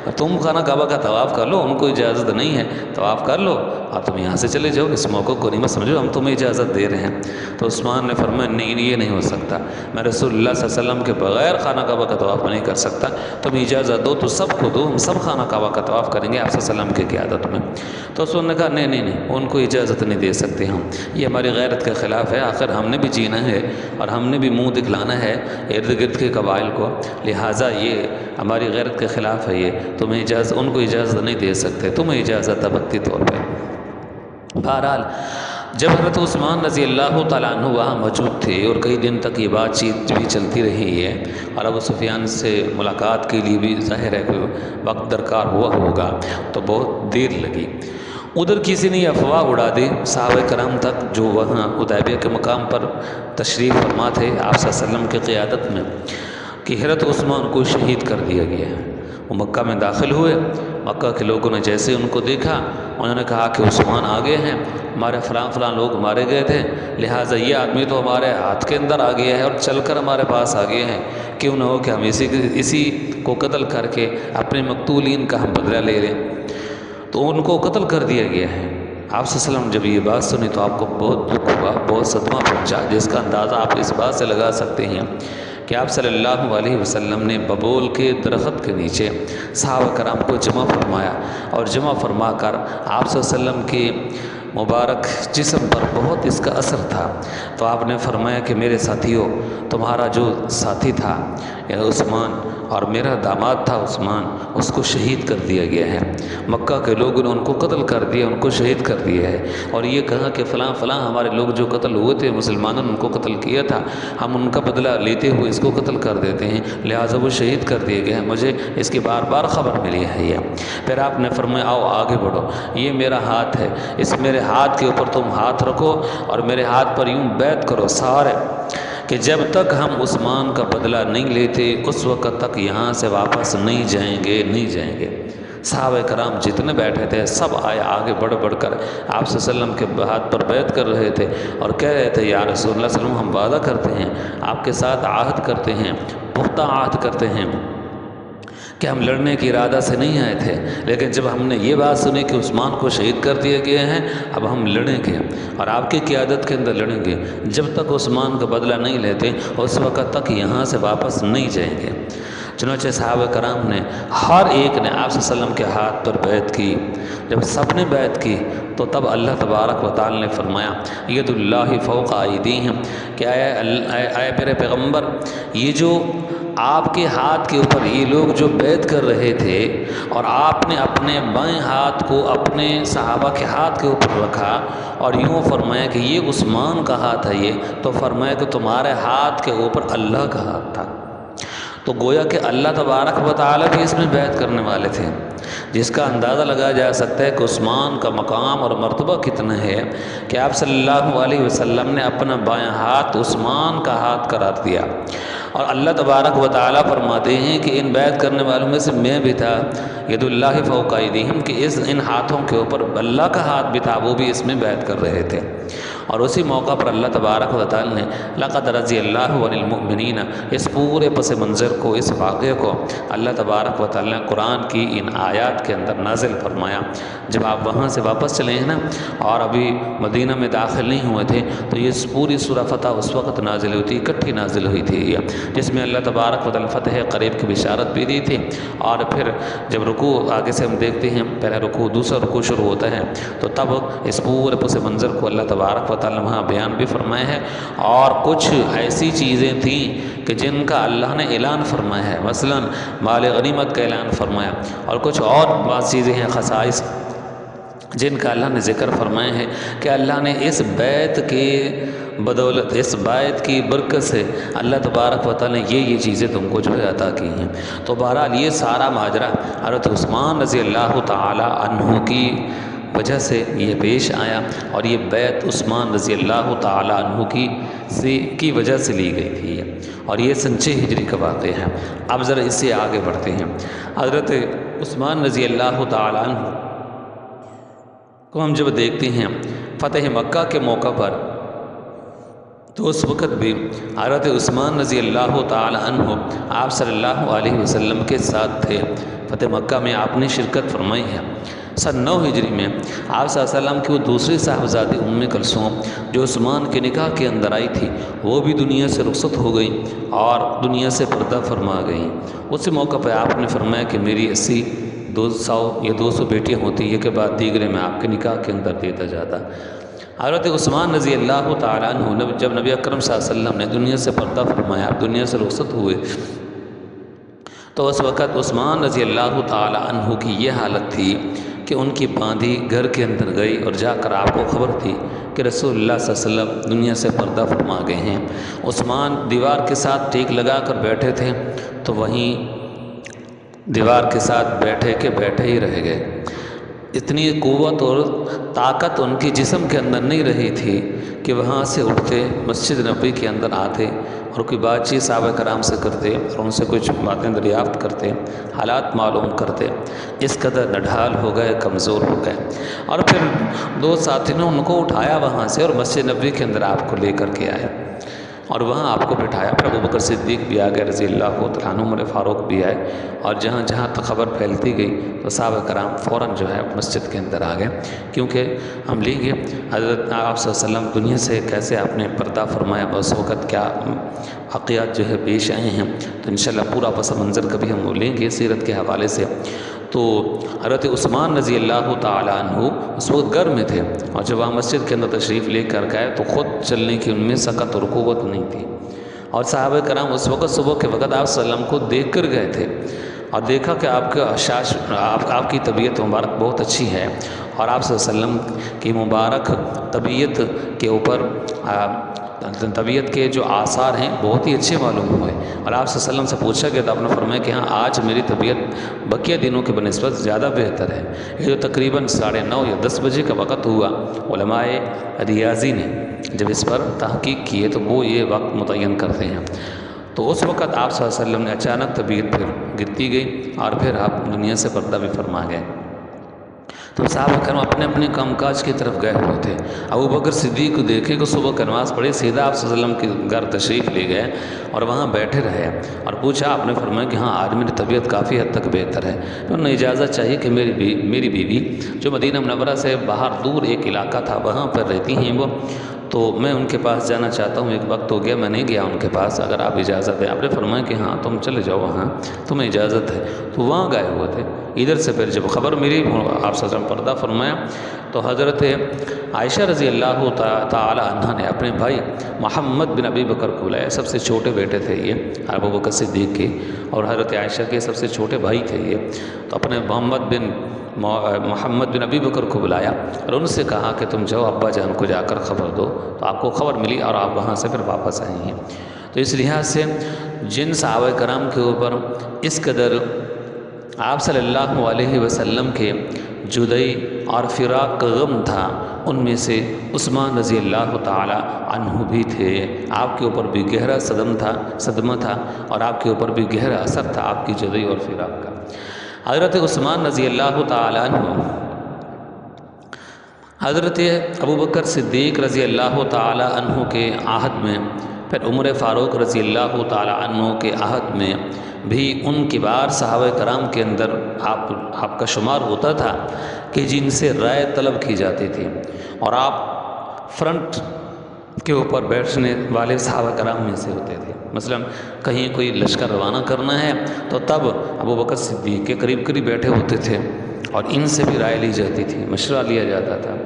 اور تم خانہ کعبہ کا طواف کر لو، ان کو اجازت نہیں ہے، طواف کر لو اور تم یہاں سے چلے جاؤ، اس موقع کو غنیمت سمجھو، ہم تمہیں اجازت دے رہے ہیں۔ تو عثمان نے فرمایا نہیں یہ نہیں ہو سکتا، میں رسول اللہ صلی اللہ علیہ وسلم کے بغیر خانہ کعبہ کا طواف نہیں کر سکتا، تم اجازت دو تو سب کو دو، ہم سب خانہ کعبہ کا طواف کریں گے آپ صلی اللہ علیہ وسلم کی قیادت میں۔ تو اس نے کہا نہیں ان کو اجازت نہیں دے سکتے ہم، یہ ہماری غیرت کے خلاف ہے، آخر ہم نے بھی جینا ہے اور ہم نے بھی منہ دکھلانا ہے ارد گرد کے قبائل کو، لہٰذا یہ ہماری غیرت کے خلاف ہے، یہ تمہیں اجازت، ان کو اجازت نہیں دے سکتے، تمہیں اجازت ہے وقتی طور پہ۔ بہرحال جب حضرت عثمان رضی اللہ تعالیٰ عنہ وہاں موجود تھے اور کئی دن تک یہ بات چیت بھی چلتی رہی ہے اور ابو سفیان سے ملاقات کے لیے بھی ظاہر ہے کہ وقت درکار ہوا ہوگا تو بہت دیر لگی، ادھر کسی نے افواہ اڑا دی صحابہ کرام تک جو وہاں حدیبیہ کے مقام پر تشریف فرما تھے آپ صلی اللہ علیہ وسلم کی قیادت میں، کہ حضرت عثمان کو شہید کر دیا گیا ہے۔ وہ مکہ میں داخل ہوئے، مکہ کے لوگوں نے جیسے ان کو دیکھا انہوں نے کہا کہ عثمان آگے ہیں، ہمارے فلاں لوگ مارے گئے تھے، لہٰذا یہ آدمی تو ہمارے ہاتھ کے اندر آ گیا ہے اور چل کر ہمارے پاس آ گئے ہیں، کیوں نہ ہو کہ ہم اسی کو قتل کر کے اپنے مقتولین کا ہم بدلہ لے لیں۔ تو ان کو قتل کر دیا گیا ہے۔ آپ صلی اللہ علیہ وسلم جب یہ بات سنی تو آپ کو بہت دکھ ہوا، بہت صدمہ پہنچا، جس کا اندازہ آپ اس بات سے لگا سکتے ہیں کہ آپ صلی اللہ علیہ وسلم نے ببول کے درخت کے نیچے صحابہ کرام کو جمع فرمایا، اور جمع فرما کر آپ صلی اللہ علیہ وسلم کے مبارک جسم پر بہت اس کا اثر تھا، تو آپ نے فرمایا کہ میرے ساتھیوں، تمہارا جو ساتھی تھا یعنی عثمان، اور میرا داماد تھا عثمان، اس کو شہید کر دیا گیا ہے، مکہ کے لوگوں نے ان کو قتل کر دیا، ان کو شہید کر دیا ہے، اور یہ کہا کہ فلاں فلاں ہمارے لوگ جو قتل ہوئے تھے مسلمانوں نے ان کو قتل کیا تھا، ہم ان کا بدلہ لیتے ہوئے اس کو قتل کر دیتے ہیں، لہٰذا وہ شہید کر دیے گئے ہیں، مجھے اس کی بار بار خبر ملی ہے یہ۔ پھر آپ نے فرمایا آؤ آگے بڑھو، یہ میرا ہاتھ ہے، اس میرے ہاتھ کے اوپر تم ہاتھ رکھو اور میرے ہاتھ پر یوں بیعت کرو سارے، کہ جب تک ہم عثمان کا بدلہ نہیں لیتے اس وقت تک یہاں سے واپس نہیں جائیں گے، نہیں جائیں گے۔ صحابہ کرام جتنے بیٹھے تھے سب آئے آگے بڑھ بڑھ کر آپ صلی اللہ علیہ وسلم کے ہاتھ پر بیعت کر رہے تھے اور کہہ رہے تھے یا رسول اللہ صلی اللہ علیہ وسلم، ہم وعدہ کرتے ہیں، آپ کے ساتھ عہد کرتے ہیں، پختہ عہد کرتے ہیں کہ ہم لڑنے کی ارادہ سے نہیں آئے تھے، لیکن جب ہم نے یہ بات سنی کہ عثمان کو شہید کر دیا گیا ہے، اب ہم لڑیں گے اور آپ کی قیادت کے اندر لڑیں گے، جب تک عثمان کا بدلہ نہیں لیتے اس وقت تک یہاں سے واپس نہیں جائیں گے۔ چنانچہ صحابہ کرام نے ہر ایک نے آپ صلی اللہ علیہ وسلم کے ہاتھ پر بیعت کی۔ جب سب نے بیعت کی تو تب اللہ تبارک و تعالی نے فرمایا ید اللہ فوق ایدیہم، کہ اے میرے پیغمبر، یہ جو آپ کے ہاتھ کے اوپر یہ لوگ جو بیعت کر رہے تھے اور آپ نے اپنے بائیں ہاتھ کو اپنے صحابہ کے ہاتھ کے اوپر رکھا اور یوں فرمایا کہ یہ عثمان کا ہاتھ ہے، یہ تو فرمایا کہ تمہارے ہاتھ کے اوپر اللہ کا ہاتھ تھا، تو گویا کہ اللہ تبارک و تعالی بھی اس میں بیعت کرنے والے تھے، جس کا اندازہ لگایا جا سکتا ہے کہ عثمان کا مقام اور مرتبہ کتنا ہے کہ آپ صلی اللہ علیہ وسلم نے اپنا بائیں ہاتھ عثمان کا ہاتھ قرار دیا، اور اللہ تبارک و تعالیٰ فرماتے ہیں کہ ان بیعت کرنے والوں میں سے میں بھی تھا، ید اللہ فوق ایدیہم، کہ ان ہاتھوں کے اوپر اللہ کا ہاتھ بھی تھا، وہ بھی اس میں بیعت کر رہے تھے۔ اور اسی موقع پر اللہ تبارک و تعالیٰ نے لقد رضی اللہ عن المؤمنین، اس پورے پس منظر کو، اس واقعے کو اللہ تبارک و تعالیٰ نے قرآن کی ان آیات کے اندر نازل فرمایا۔ جب آپ وہاں سے واپس چلے ہیں نا اور ابھی مدینہ میں داخل نہیں ہوئے تھے تو یہ پوری سورہ فتح اس وقت نازل ہوئی تھی، اکٹھی نازل ہوئی تھی، جس میں اللہ تبارک و تعالیٰ فتح قریب کی بشارت بھی دی تھی۔ اور پھر جب رکوع آگے سے ہم دیکھتے ہیں، پہلا رکوع دوسرا رکوع شروع ہوتا ہے، تو تب اس پورے پس منظر کو اللہ تبارک و تعالیٰ نے وہاں بیان بھی فرمائے ہیں، اور کچھ ایسی چیزیں تھیں کہ جن کا اللہ نے اعلان فرمایا ہے، مثلا مال غنیمت کا اعلان فرمایا، اور کچھ اور بعض چیزیں ہیں خصائص جن کا اللہ نے ذکر فرمائے ہیں کہ اللہ نے اس بیعت کے بدولت، اس بیعت کی برکت سے اللہ تبارک و تعالیٰ نے یہ چیزیں تم کو جو ہے عطا کی ہیں۔ تو بہرحال یہ سارا ماجرا حضرت عثمان رضی اللہ تعالی عنہ کی وجہ سے یہ پیش آیا، اور یہ بیعت عثمان رضی اللہ تعالی عنہ کی وجہ سے لی گئی تھی، اور یہ سن 6 ہجری کا واقعہ ہے۔ اب ذرا اس سے آگے بڑھتے ہیں۔ حضرت عثمان رضی اللہ تعالی عنہ کو ہم جب دیکھتے ہیں فتح مکہ کے موقع پر، تو اس وقت بھی حضرت عثمان رضی اللہ تعالی عنہ آپ صلی اللہ علیہ وسلم کے ساتھ تھے۔ فتح مکہ میں آپ نے شرکت فرمائی ہے۔ سن 9 ہجری میں آپ صلی اللہ علیہ وسلم کی وہ دوسری صاحبزادی ام کلثوم جو عثمان کے نکاح کے اندر آئی تھی، وہ بھی دنیا سے رخصت ہو گئی اور دنیا سے پردہ فرما گئیں۔ اسی موقع پہ آپ نے فرمایا کہ میری 200 یا 200 بیٹیاں ہوتی ہیں، کہ بعد دیگرے میں آپ کے نکاح کے اندر دیتا جاتا۔ حضرت عثمان رضی اللہ تعالیٰ عنہ جب نبی اکرم صلی اللہ علیہ وسلم نے دنیا سے پردہ فرمایا، دنیا سے رخصت ہوئے، تو اس وقت عثمان رضی اللہ تعالیٰ عنہ کی یہ حالت تھی کہ ان کی باندھی گھر کے اندر گئی اور جا کر آپ کو خبر تھی کہ رسول اللہ صلی اللہ علیہ وسلم دنیا سے پردہ فرما گئے ہیں۔ عثمان دیوار کے ساتھ ٹیک لگا کر بیٹھے تھے، تو وہیں دیوار کے ساتھ بیٹھے ہی رہ گئے۔ اتنی قوت اور طاقت ان کی جسم کے اندر نہیں رہی تھی کہ وہاں سے اٹھتے مسجد نبوی کے اندر آتے اور کوئی بات چیت صحابہ کرام سے کرتے اور ان سے کچھ باتیں دریافت کرتے، حالات معلوم کرتے۔ اس قدر نڈھال ہو گئے، کمزور ہو گئے۔ اور پھر 2 ساتھی نے ان کو اٹھایا وہاں سے اور مسجد نبوی کے اندر آپ کو لے کر کے آئے، اور وہاں آپ کو بٹھایا۔ پھر ابو بکر صدیق بھی آ گئے رضی اللہ عنہ، عمر فاروق بھی آئے، اور جہاں جہاں تک خبر پھیلتی گئی تو صحابہ کرام فوراً جو ہے مسجد کے اندر آ گئے، کیونکہ ہم لیں گے حضرت آپ صلی اللہ علیہ وسلم دنیا سے کیسے آپ نے پردہ فرمایا، اس وقت کیا واقعات جو ہے پیش آئے ہیں، تو انشاءاللہ پورا پس منظر کبھی ہم لیں گے سیرت کے حوالے سے۔ تو حضرت عثمان رضی اللہ تعالیٰ عنہ اس وقت گھر میں تھے، اور جب وہاں مسجد کے اندر تشریف لے کر گئے تو خود چلنے کی ان میں سکت اور قوت نہیں تھی، اور صحابہ کرام اس وقت صبح کے وقت آپ صلی اللہ علیہ وسلم کو دیکھ کر گئے تھے، اور دیکھا کہ آپ کی طبیعت مبارک بہت اچھی ہے، اور آپ صلی اللہ علیہ وسلم کی مبارک طبیعت کے اوپر طبیعت کے جو آثار ہیں بہت ہی اچھے معلوم ہوئے، اور آپ صلی اللہ علیہ وسلم سے پوچھا گیا تو آپ نے فرمایا کہ ہاں آج میری طبیعت بقیہ دنوں کے بنسبت زیادہ بہتر ہے۔ یہ جو تقریباً 9:30 یا 10 بجے کا وقت ہوا، علماء ریاضی نے جب اس پر تحقیق کیے تو وہ یہ وقت متعین کرتے ہیں، تو اس وقت آپ صلی اللہ علیہ وسلم نے اچانک طبیعت پھر گرتی گئی، اور پھر آپ دنیا سے پردہ بھی فرما گئے۔ تو صحابہ کرام اپنے اپنے کام کاج کی طرف گئے ہوئے تھے۔ ابو بکر صدیق کو دیکھے کہ صبح کا نماز پڑھی، سیدھا آپ صلی اللہ علیہ وسلم کے گھر تشریف لے گئے اور وہاں بیٹھے رہے، اور پوچھا، آپ نے فرمایا کہ ہاں آج میری طبیعت کافی حد تک بہتر ہے۔ تو انہیں اجازت چاہیے کہ میری بیوی جو مدینہ منورہ سے باہر دور ایک علاقہ تھا وہاں پر رہتی ہیں وہ، تو میں ان کے پاس جانا چاہتا ہوں، ایک وقت ہو گیا میں نہیں گیا ان کے پاس، اگر آپ اجازت دیں۔ آپ نے فرمایا کہ ہاں تم چلے جاؤ وہاں، تمہیں اجازت ہے۔ تو وہاں گئے ہوئے تھے، ادھر سے پھر جب خبر ملی آپ صلی اللہ علیہ وسلم پردہ فرمایا، تو حضرت عائشہ رضی اللہ تعالی عنہ نے اپنے بھائی محمد بن ابی بکر کو بلایا، سب سے چھوٹے بیٹے تھے یہ ابو بکر صدیق کے، اور حضرت عائشہ کے سب سے چھوٹے بھائی تھے یہ، تو اپنے محمد بن ابی بکر کو بلایا اور ان سے کہا کہ تم جاؤ ابا جان کو جا کر خبر دو، تو آپ کو خبر ملی اور آپ وہاں سے پھر واپس آئے ہیں۔ تو اس لحاظ سے جن صحابہ کرام کے اوپر اس قدر آپ صلی اللہ علیہ وسلم کے جدائی اور فراق کا غم تھا، ان میں سے عثمان رضی اللہ تعالی عنہ بھی تھے۔ آپ کے اوپر بھی گہرا صدمہ تھا، اور آپ کے اوپر بھی گہرا اثر تھا آپ کی جدائی اور فراق کا۔ حضرت عثمان رضی اللہ تعالی عنہ حضرت ابو بکر صدیق رضی اللہ تعالی عنہ کے عہد میں، پھر عمر فاروق رضی اللہ تعالی عنہ کے عہد میں بھی ان کبار صحابہ کرام کے اندر آپ کا شمار ہوتا تھا کہ جن سے رائے طلب کی جاتی تھی، اور آپ فرنٹ کے اوپر بیٹھنے والے صحابہ کرام میں سے ہوتے تھے۔ مثلا کہیں کوئی لشکر روانہ کرنا ہے تو تب ابو بکر صدیق کے قریب بیٹھے ہوتے تھے، اور ان سے بھی رائے لی جاتی تھی، مشورہ لیا جاتا تھا۔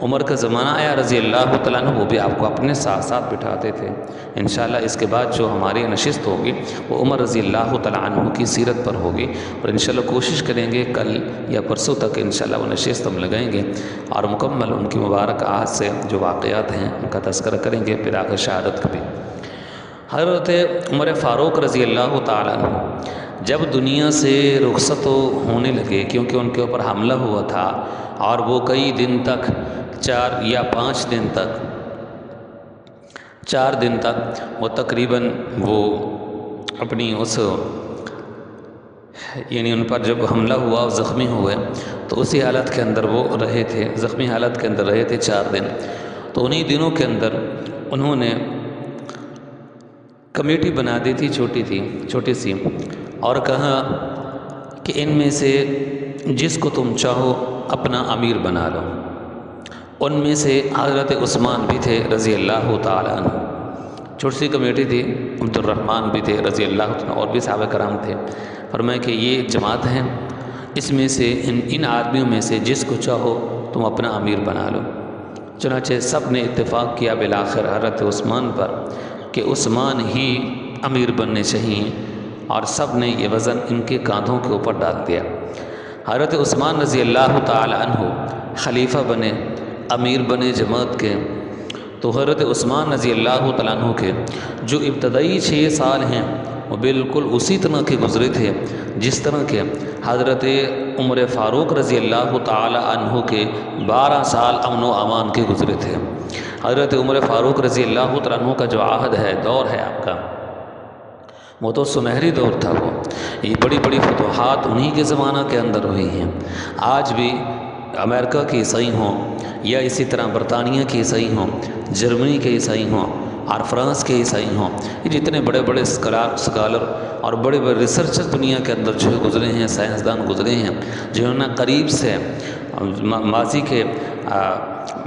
عمر کا زمانہ آیا رضی اللہ تعالیٰ عنہ، وہ بھی آپ کو اپنے ساتھ ساتھ بٹھاتے تھے۔ انشاءاللہ اس کے بعد جو ہماری نشست ہوگی وہ عمر رضی اللہ تعالیٰ عنہ کی سیرت پر ہوگی، اور انشاءاللہ کوشش کریں گے کل یا پرسوں تک انشاءاللہ وہ نشست ہم لگائیں گے، اور مکمل ان کی مبارک عہد سے جو واقعات ہیں ان کا تذکرہ کریں گے، پھر آخر شہادت کا بھی۔ حضرت عمر فاروق رضی اللہ تعالیٰ عنہ جب دنیا سے رخصت ہونے لگے، کیونکہ ان کے اوپر حملہ ہوا تھا، اور وہ کئی دن تک 4 یا 5 دن تک 4 دن تک وہ تقریباً وہ اپنی یعنی ان پر جب حملہ ہوا اور زخمی ہوئے تو اسی حالت کے اندر وہ رہے تھے، زخمی حالت کے اندر رہے تھے 4 دن۔ تو انہی دنوں کے اندر انہوں نے کمیٹی بنا دی تھی، چھوٹی سی، اور کہا کہ ان میں سے جس کو تم چاہو اپنا امیر بنا لو۔ ان میں سے حضرت عثمان بھی تھے رضی اللہ تعالی عنہ، چھوٹی سی کمیٹی تھی، عبد الرحمن بھی تھے رضی اللہ عنہ، اور بھی صحابہ کرام تھے۔ فرمایا کہ یہ جماعت ہیں، اس میں سے ان آدمیوں میں سے جس کو چاہو تم اپنا امیر بنا لو۔ چنانچہ سب نے اتفاق کیا بالآخر حضرت عثمان پر کہ عثمان ہی امیر بننے چاہیے، اور سب نے یہ وزن ان کے کاندھوں کے اوپر ڈال دیا۔ حضرت عثمان رضی اللہ تعالی عنہ خلیفہ بنے، امیر بنے جماعت کے۔ تو حضرت عثمان رضی اللہ تعالی عنہ کے جو ابتدائی 6 سال ہیں وہ بالکل اسی طرح کے گزرے تھے جس طرح کے حضرت عمر فاروق رضی اللہ تعالی عنہ کے 12 سال امن و امان کے گزرے تھے۔ حضرت عمر فاروق رضی اللہ تعالی عنہ کا جو عہد ہے، دور ہے آپ کا، وہ تو سنہری دور تھا۔ وہ یہ بڑی فتوحات انہی کے زمانہ کے اندر ہوئی ہیں۔ آج بھی امریکہ کے عیسائی ہوں، یا اسی طرح برطانیہ کے عیسائی ہوں، جرمنی کے عیسائی ہوں، اور فرانس کے عیسائی ہوں، یہ جتنے بڑے بڑے اسکالر اور بڑے بڑے ریسرچر دنیا کے اندر جو ہے گزرے ہیں، سائنسدان گزرے ہیں، جنہوں نے قریب سے ماضی کے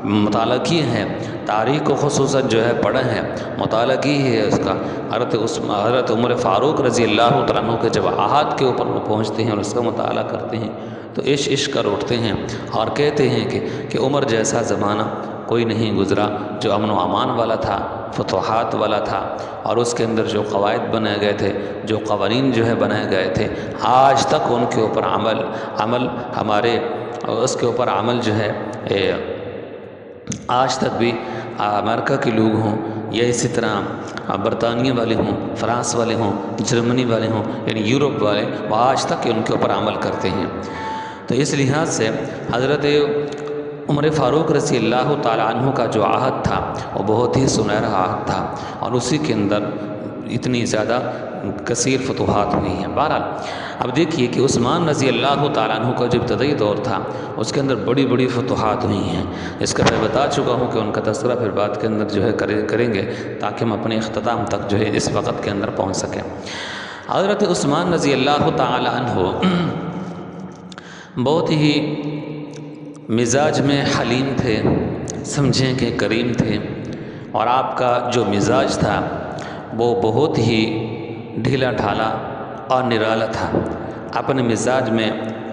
مطالعہ کیے ہیں، تاریخ کو خصوصاً جو ہے پڑھا ہے، مطالعہ کی ہے اس کا۔ حضرت عمر فاروق رضی اللہ تعالیٰ عنہ کے جب احاد کے اوپر وہ پہنچتے ہیں اور اس کا مطالعہ کرتے ہیں تو عشق کر اٹھتے ہیں اور کہتے ہیں کہ عمر جیسا زمانہ کوئی نہیں گزرا جو امن و امان والا تھا، فتوحات والا تھا، اور اس کے اندر جو قواعد بنائے گئے تھے، جو قوانین جو ہے بنائے گئے تھے، آج تک ان کے اوپر عمل ہمارے اس کے اوپر عمل جو ہے آج تک بھی امریکہ کے لوگ ہوں یا اسی طرح برطانیہ والے ہوں، فرانس والے ہوں، جرمنی والے ہوں، یعنی یورپ والے، وہ آج تک ان کے اوپر عمل کرتے ہیں۔ تو اس لحاظ سے حضرت عمر فاروق رضی اللہ تعالیٰ عنہ کا جو عہد تھا وہ بہت ہی سنہرا عہد تھا، اور اسی کے اندر اتنی زیادہ کثیر فتوحات ہوئی ہیں۔ بہرحال اب دیکھیے کہ عثمان رضی اللہ تعالیٰ عنہ کا جو ابتدائی دور تھا اس کے اندر بڑی بڑی فتوحات ہوئی ہیں، اس کا میں بتا چکا ہوں کہ ان کا تذکرہ پھر بعد کے اندر جو ہے کریں گے تاکہ ہم اپنے اختتام تک جو ہے اس وقت کے اندر پہنچ سکیں۔ حضرت عثمان رضی اللہ تعالیٰ عنہ بہت ہی مزاج میں حلیم تھے، سمجھیں کہ کریم تھے، اور آپ کا جو مزاج تھا وہ بہت ہی ڈھیلا ڈھالا اور نرالا تھا۔ اپنے مزاج میں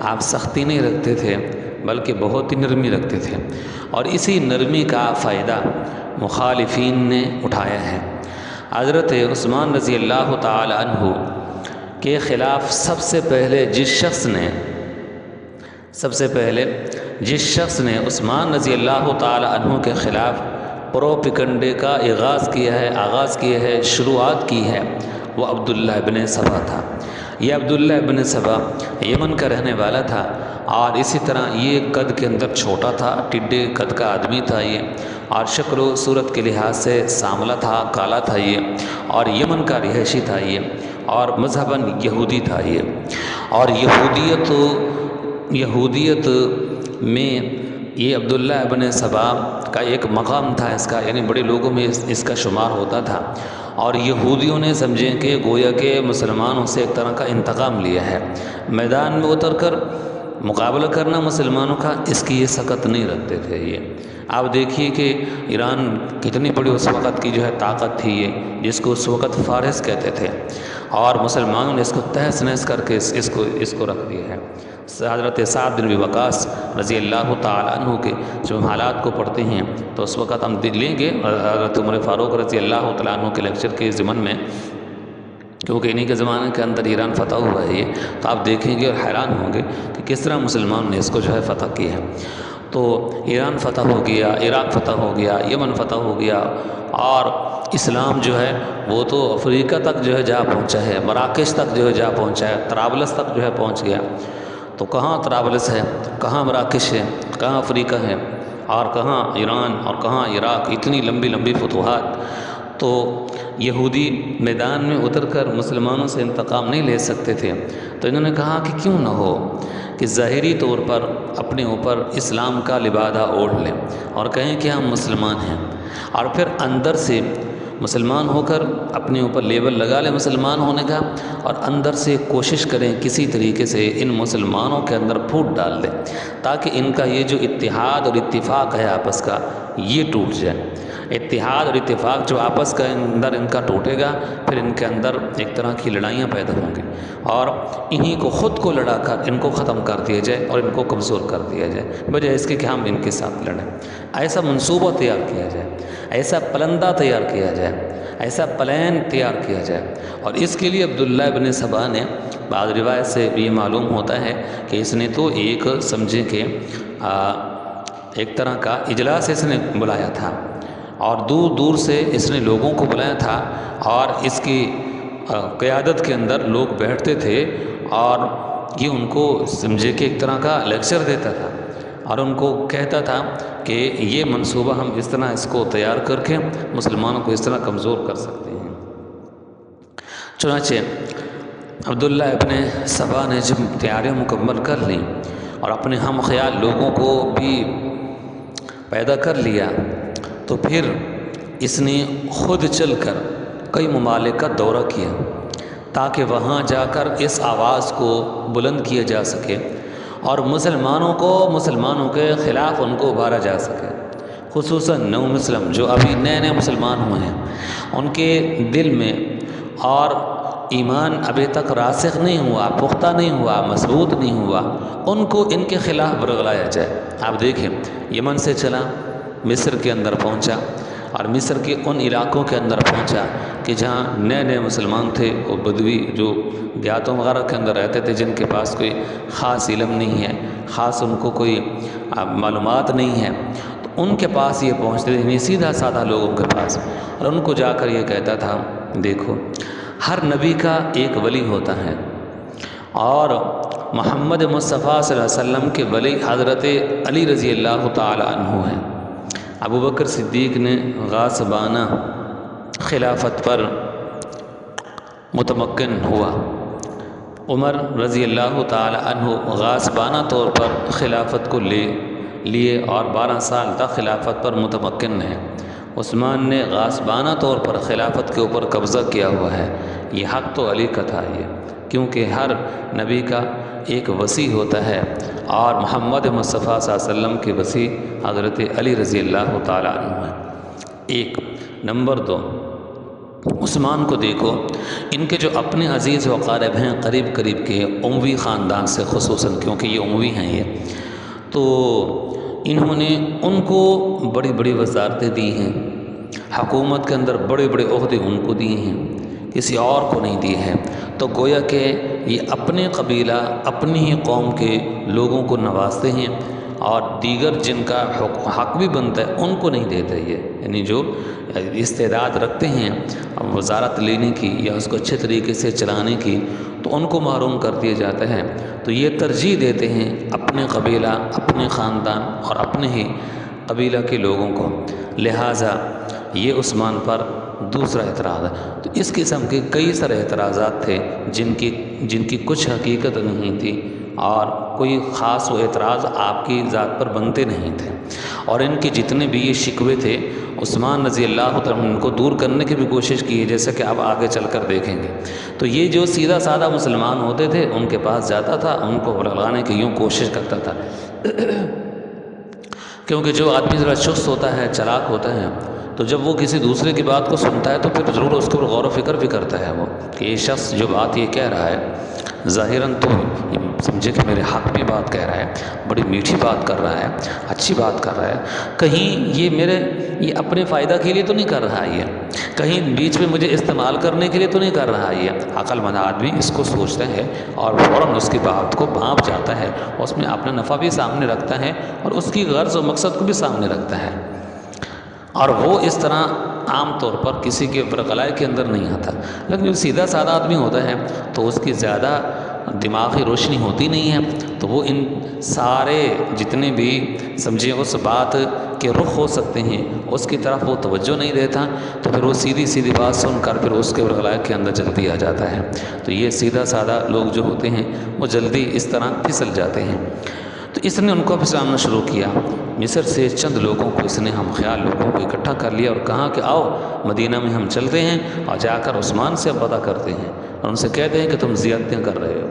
آپ سختی نہیں رکھتے تھے بلکہ بہت ہی نرمی رکھتے تھے، اور اسی نرمی کا فائدہ مخالفین نے اٹھایا ہے۔ حضرت عثمان رضی اللہ تعالی عنہ کے خلاف سب سے پہلے جس شخص نے عثمان رضی اللہ تعالی عنہ کے خلاف پروپیگنڈے کا آغاز کیا ہے، شروعات کی ہے، وہ عبداللہ ابن سبا تھا۔ یہ عبداللہ ابن سبا یمن کا رہنے والا تھا، اور اسی طرح یہ قد کے اندر چھوٹا تھا، ٹڈے قد کا آدمی تھا یہ، اور شکل و صورت کے لحاظ سے سانولا تھا، کالا تھا یہ، اور یمن کا رہائشی تھا یہ، اور مذہباً یہودی تھا یہ، اور یہودیت میں یہ عبداللہ ابن سبا کا ایک مقام تھا اس کا، یعنی بڑے لوگوں میں اس کا شمار ہوتا تھا، اور یہودیوں نے سمجھیں کہ گویا کہ مسلمانوں سے ایک طرح کا انتقام لیا ہے، میدان میں اتر کر مقابلہ کرنا مسلمانوں کا، اس کی یہ سکت نہیں رکھتے تھے یہ۔ آپ دیکھیے کہ ایران کتنی بڑی اس وقت کی جو ہے طاقت تھی یہ، جس کو اس وقت فارس کہتے تھے، اور مسلمانوں نے اس کو تہس نہس کر کے اس کو رکھ دیا ہے۔ حضرت سعد بن ابی وقاص رضی اللہ تعالیٰ عنہ کے جب حالات کو پڑھتے ہیں تو اس وقت ہم لیں گے حضرت عمر فاروق رضی اللہ تعالیٰ عنہ کے لیکچر کے ضمن میں، کیونکہ انہی کے زمانے کے اندر ایران فتح ہوا ہے یہ، تو آپ دیکھیں گے اور حیران ہوں گے کہ کس طرح مسلمانوں نے اس کو جو ہے فتح کیا ہے۔ تو ایران فتح ہو گیا، عراق فتح ہو گیا، یمن فتح ہو گیا، اور اسلام جو ہے وہ تو افریقہ تک جو ہے جا پہنچا ہے، مراکش تک جو ہے جا پہنچا ہے، طرابلس تک جو ہے پہنچ گیا۔ تو کہاں طرابلس ہے، کہاں مراکش ہے، کہاں افریقہ ہے، اور کہاں ایران اور کہاں عراق، اتنی لمبی لمبی فتوحات۔ تو یہودی میدان میں اتر کر مسلمانوں سے انتقام نہیں لے سکتے تھے، تو انہوں نے کہا کہ کیوں نہ ہو کہ ظاہری طور پر اپنے اوپر اسلام کا لبادہ اوڑھ لیں اور کہیں کہ ہم مسلمان ہیں، اور پھر اندر سے مسلمان ہو کر اپنے اوپر لیبل لگا لیں مسلمان ہونے کا، اور اندر سے کوشش کریں کسی طریقے سے ان مسلمانوں کے اندر پھوٹ ڈال دیں تاکہ ان کا یہ جو اتحاد اور اتفاق ہے آپس کا یہ ٹوٹ جائے۔ اتحاد اور اتفاق جو آپس کا اندر ان کا ٹوٹے گا، پھر ان کے اندر ایک طرح کی لڑائیاں پیدا ہوں گی، اور انہی کو خود کو لڑا کر ان کو ختم کر دیا جائے اور ان کو کمزور کر دیا جائے، بجائے اس کے کہ ہم ان کے ساتھ لڑیں۔ ایسا منصوبہ تیار کیا جائے، ایسا پلندہ تیار کیا جائے، ایسا پلان تیار کیا جائے، اور اس کے لیے عبداللہ ابن سبا نے، بعض روایت سے یہ معلوم ہوتا ہے کہ اس نے تو ایک سمجھیں کہ ایک طرح کا اجلاس اس نے بلایا تھا، اور دور دور سے اس نے لوگوں کو بلایا تھا، اور اس کی قیادت کے اندر لوگ بیٹھتے تھے، اور یہ ان کو سمجھے کہ ایک طرح کا لیکچر دیتا تھا، اور ان کو کہتا تھا کہ یہ منصوبہ ہم اس طرح اس کو تیار کر کے مسلمانوں کو اس طرح کمزور کر سکتے ہیں۔ چنانچہ عبداللہ ابن سبا نے جب تیاریاں مکمل کر لیں اور اپنے ہم خیال لوگوں کو بھی پیدا کر لیا، تو پھر اس نے خود چل کر کئی ممالک کا دورہ کیا تاکہ وہاں جا کر اس آواز کو بلند کیا جا سکے اور مسلمانوں کے خلاف ان کو ابھارا جا سکے، خصوصاً نو مسلم جو ابھی نئے نئے مسلمان ہوئے ہیں، ان کے دل میں اور ایمان ابھی تک راسخ نہیں ہوا، پختہ نہیں ہوا، مضبوط نہیں ہوا، ان کو ان کے خلاف برگلایا جائے۔ آپ دیکھیں یمن سے چلا، مصر کے اندر پہنچا، اور مصر کے ان علاقوں کے اندر پہنچا کہ جہاں نئے نئے مسلمان تھے، وہ بدوی جو دیہاتوں وغیرہ کے اندر رہتے تھے، جن کے پاس کوئی خاص علم نہیں ہے، خاص ان کو کوئی معلومات نہیں ہے، تو ان کے پاس یہ پہنچتے تھے، سیدھا سادہ لوگوں کے پاس، اور ان کو جا کر یہ کہتا تھا، دیکھو ہر نبی کا ایک ولی ہوتا ہے، اور محمد مصطفیٰ صلی اللہ علیہ وسلم کے ولی حضرت علی رضی اللہ تعالی عنہ ہیں۔ ابو بکر صدیق نے غاصبانہ خلافت پر متمکن ہوا، عمر رضی اللہ تعالی عنہ غاصبانہ طور پر خلافت کو لیے اور 12 سال تک خلافت پر متمکن ہیں۔ عثمان نے غاصبانہ طور پر خلافت کے اوپر قبضہ کیا ہوا ہے۔ یہ حق تو علی کا تھا، یہ کیونکہ ہر نبی کا ایک وصی ہوتا ہے، اور محمد مصطفیٰ صلی اللہ علیہ وسلم کے وصی حضرت علی رضی اللہ تعالیٰ عنہ ہیں۔ ایک نمبر 2، عثمان کو دیکھو، ان کے جو اپنے عزیز و اقارب ہیں، قریب کے اموی خاندان سے، خصوصاً کیونکہ یہ اموی ہیں، یہ تو انہوں نے ان کو بڑی بڑی وزارتیں دی ہیں، حکومت کے اندر بڑے بڑے عہدے ان کو دیے ہیں، کسی اور کو نہیں دیے ہیں۔ تو گویا کہ یہ اپنے قبیلہ، اپنی ہی قوم کے لوگوں کو نوازتے ہیں، اور دیگر جن کا حق بھی بنتا ہے ان کو نہیں دیتے یہ، یعنی جو استعداد رکھتے ہیں وزارت لینے کی یا اس کو اچھے طریقے سے چلانے کی، تو ان کو محروم کر دیا جاتا ہے۔ تو یہ ترجیح دیتے ہیں اپنے قبیلہ، اپنے خاندان اور اپنے ہی قبیلہ کے لوگوں کو، لہٰذا یہ عثمان پر دوسرا اعتراض ہے۔ تو اس قسم کے کئی سارے اعتراضات تھے جن کی کچھ حقیقت نہیں تھی، اور کوئی خاص و اعتراض آپ کی ذات پر بنتے نہیں تھے، اور ان کے جتنے بھی یہ شکوے تھے عثمان رضی اللہ عنہ ان کو دور کرنے کی بھی کوشش کی ہے، جیسا کہ آپ آگے چل کر دیکھیں گے۔ تو یہ جو سیدھا سادہ مسلمان ہوتے تھے ان کے پاس جاتا تھا، ان کو بھڑکانے کی یوں کوشش کرتا تھا، کیونکہ جو آدمی ذرا چست ہوتا ہے، چالاک ہوتا ہے، تو جب وہ کسی دوسرے کی بات کو سنتا ہے تو پھر ضرور اس کے اوپر غور و فکر بھی کرتا ہے وہ، کہ یہ شخص جو بات یہ کہہ رہا ہے ظاہراً تو سمجھے کہ میرے حق میں بات کہہ رہا ہے، بڑی میٹھی بات کر رہا ہے، اچھی بات کر رہا ہے، کہیں یہ اپنے فائدہ کے لیے تو نہیں کر رہا ہے، یہ کہیں بیچ میں مجھے استعمال کرنے کے لیے تو نہیں کر رہا ہے۔ یہ عقل مند آدمی اس کو سوچتا ہے اور فوراً اس کی بات کو بھانپ جاتا ہے، اس میں اپنا نفع بھی سامنے رکھتا ہے اور اس کی غرض و مقصد کو بھی سامنے رکھتا ہے، اور وہ اس طرح عام طور پر کسی کے برغلائے کے اندر نہیں آتا۔ لیکن جو سیدھا سادہ آدمی ہوتا ہے تو اس کی زیادہ دماغی روشنی ہوتی نہیں ہے، تو وہ ان سارے جتنے بھی سمجھے اس بات کے رخ ہو سکتے ہیں اس کی طرف وہ توجہ نہیں دیتا، تو پھر وہ سیدھی بات سن کر پھر اس کے برغلائے کے اندر جلدی آ جاتا ہے۔ تو یہ سیدھا سادہ لوگ جو ہوتے ہیں وہ جلدی اس طرح پھسل جاتے ہیں۔ تو اس نے ان کو پھسلانا شروع کیا۔ مصر سے چند لوگوں کو اس نے ہم خیال لوگوں کو اکٹھا کر لیا اور کہا کہ آؤ مدینہ میں ہم چلتے ہیں اور جا کر عثمان سے پتہ کرتے ہیں اور ان سے کہتے ہیں کہ تم زیادتیاں کر رہے ہو۔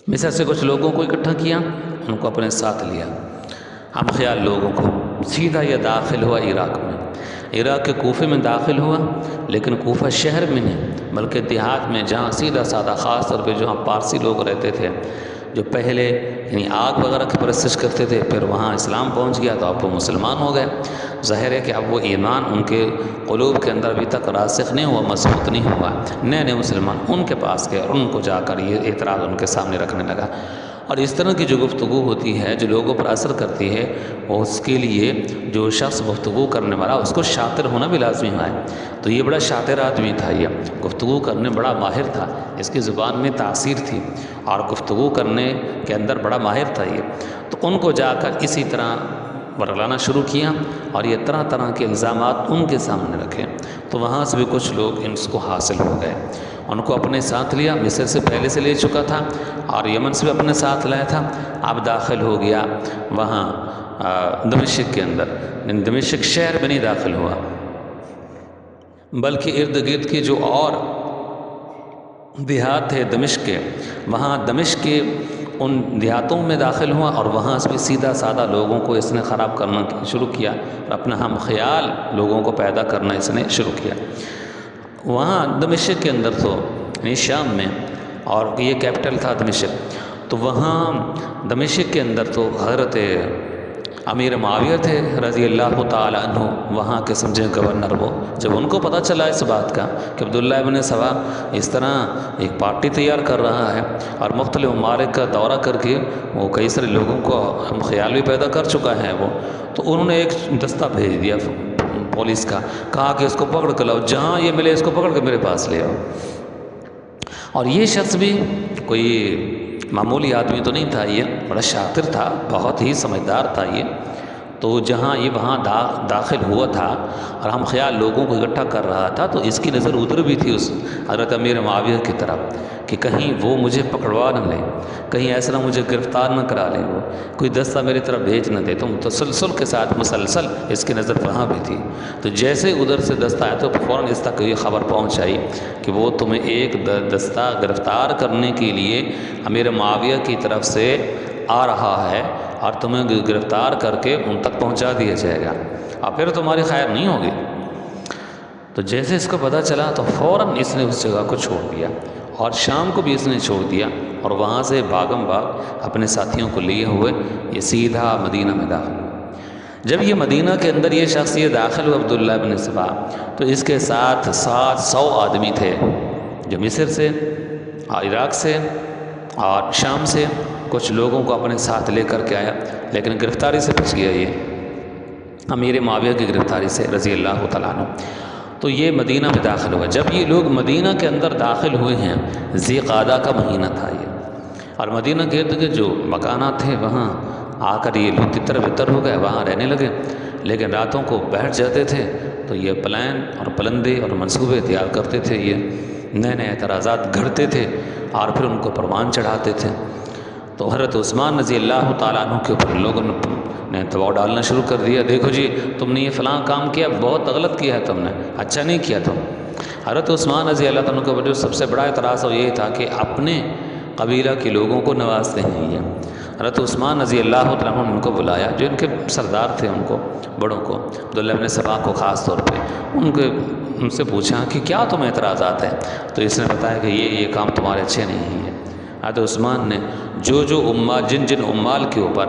مصر سے کچھ لوگوں کو اکٹھا کیا، ان کو اپنے ساتھ لیا، ہم خیال لوگوں کو، سیدھا یہ داخل ہوا عراق میں، عراق کے کوفے میں داخل ہوا، لیکن کوفہ شہر میں نہیں بلکہ دیہات میں، جہاں سیدھا سادہ خاص طور پہ جہاں پارسی لوگ رہتے تھے، جو پہلے یعنی آگ وغیرہ کی پرستش کرتے تھے، پھر وہاں اسلام پہنچ گیا تو اب وہ مسلمان ہو گئے۔ ظاہر ہے کہ اب وہ ایمان ان کے قلوب کے اندر ابھی تک راسخ نہیں ہوا، مضبوط نہیں ہوا، نئے مسلمان ان کے پاس گئے اور ان کو جا کر یہ اعتراض ان کے سامنے رکھنے لگا۔ اور اس طرح کی جو گفتگو ہوتی ہے جو لوگوں پر اثر کرتی ہے، اس کے لیے جو شخص گفتگو کرنے والا اس کو شاطر ہونا بھی لازمی ہے۔ تو یہ بڑا شاطر آدمی تھا، یہ گفتگو کرنے بڑا ماہر تھا، اس کی زبان میں تاثیر تھی اور گفتگو کرنے کے اندر بڑا ماہر تھا یہ۔ تو ان کو جا کر اسی طرح ورگلانا شروع کیا اور یہ طرح طرح کے الزامات ان کے سامنے رکھے۔ تو وہاں سے بھی کچھ لوگ ان کو حاصل ہو گئے، ان کو اپنے ساتھ لیا، مصر سے پہلے سے لے چکا تھا اور یمن سے بھی اپنے ساتھ لایا تھا، اب داخل ہو گیا وہاں دمشق کے اندر، دمشق شہر میں نہیں داخل ہوا بلکہ ارد گرد کے جو اور دیہات تھے دمشق کے، وہاں دمشق کے ان دیہاتوں میں داخل ہوا اور وہاں سے بھی سیدھا سادہ لوگوں کو اس نے خراب کرنا شروع کیا اور اپنا ہم خیال لوگوں کو پیدا کرنا اس نے شروع کیا۔ وہاں دمشق کے اندر تو یعنی شام میں، اور یہ کیپٹل تھا دمشق، تو وہاں دمشق کے اندر تو حضرت امیر معاویہ تھے رضی اللہ تعالیٰ عنہ، وہاں کے سمجھے گورنر۔ وہ جب ان کو پتہ چلا اس بات کا کہ عبداللہ ابن سبا اس طرح ایک پارٹی تیار کر رہا ہے اور مختلف ممالک کا دورہ کر کے وہ کئی سارے لوگوں کو ہم خیال بھی پیدا کر چکا ہے وہ، تو انہوں نے ایک دستہ بھیج دیا پولیس کا، کہا کہ اس کو پکڑ کر لاؤ، جہاں یہ ملے اس کو پکڑ کے میرے پاس لے آؤ۔ اور یہ شخص بھی کوئی معمولی آدمی تو نہیں تھا، یہ بڑا شاطر تھا، بہت ہی سمجھدار تھا یہ۔ تو جہاں یہ وہاں داخل ہوا تھا اور ہم خیال لوگوں کو اکٹھا کر رہا تھا، تو اس کی نظر ادھر بھی تھی اس حضرت امیر معاویہ کی طرف کہ کہیں وہ مجھے پکڑوا نہ لیں، کہیں ایسا نہ مجھے گرفتار نہ کرا لیں، وہ کوئی دستہ میری طرف بھیج نہ دے۔ تو تسلسل کے ساتھ مسلسل اس کی نظر وہاں بھی تھی، تو جیسے ادھر سے دستہ آیا تو فوراً اس تک یہ خبر پہنچ آئی کہ وہ تمہیں ایک دستہ گرفتار کرنے کے لیے امیر معاویہ کی طرف سے آ رہا ہے اور تمہیں گرفتار کر کے ان تک پہنچا دیا جائے گا اور پھر تمہاری خیر نہیں ہوگی۔ تو جیسے اس کو پتہ چلا تو فوراً اس نے اس جگہ کو چھوڑ دیا اور شام کو بھی اس نے چھوڑ دیا اور وہاں سے بھاگم بھاگ اپنے ساتھیوں کو لیے ہوئے یہ سیدھا مدینہ میں داخل ہوا۔ جب یہ مدینہ کے اندر یہ شخص یہ داخل ہوا عبداللہ ابن سبا، تو اس کے ساتھ 700 آدمی تھے جو مصر سے اور عراق سے اور شام سے کچھ لوگوں کو اپنے ساتھ لے کر کے آیا، لیکن گرفتاری سے بچ گیا یہ امیر معاویہ کی گرفتاری سے رضی اللہ تعالیٰ عنہ۔ تو یہ مدینہ میں داخل ہوا۔ جب یہ لوگ مدینہ کے اندر داخل ہوئے ہیں، ذی قعدہ کا مہینہ تھا یہ، اور مدینہ کے ارد گرد جو مکانات تھے وہاں آ کر یہ لوگ تتر بتر ہو گئے، وہاں رہنے لگے، لیکن راتوں کو بیٹھ جاتے تھے تو یہ پلان اور پلندے اور منصوبے تیار کرتے تھے، یہ نئے نئے اعتراضات گھڑتے تھے اور پھر ان کو پروان چڑھاتے تھے۔ تو حضرت عثمان رضی اللہ تعالیٰ عنہ کے اوپر لوگوں نے دباؤ ڈالنا شروع کر دیا، دیکھو جی تم نے یہ فلاں کام کیا، بہت غلط کیا ہے، تم نے اچھا نہیں کیا تم۔ حضرت عثمان رضی اللہ تعالیٰ عنہ کے اوپر جو سب سے بڑا اعتراض وہ یہ تھا کہ اپنے قبیلہ کے لوگوں کو نوازتے ہیں یہ۔ حضرت عثمان رضی اللہ تعالیٰ عنہ نے ان کو بلایا، جو ان کے سردار تھے، ان کو بڑوں کو، عبداللہ ابن سبا کو خاص طور پہ، ان سے پوچھا کہ کیا تمہیں اعتراضات ہیں؟ تو اس نے بتایا کہ یہ کام تمہارے اچھے نہیں ہیں۔ حضرت عثمان نے جو امال جن امال کے اوپر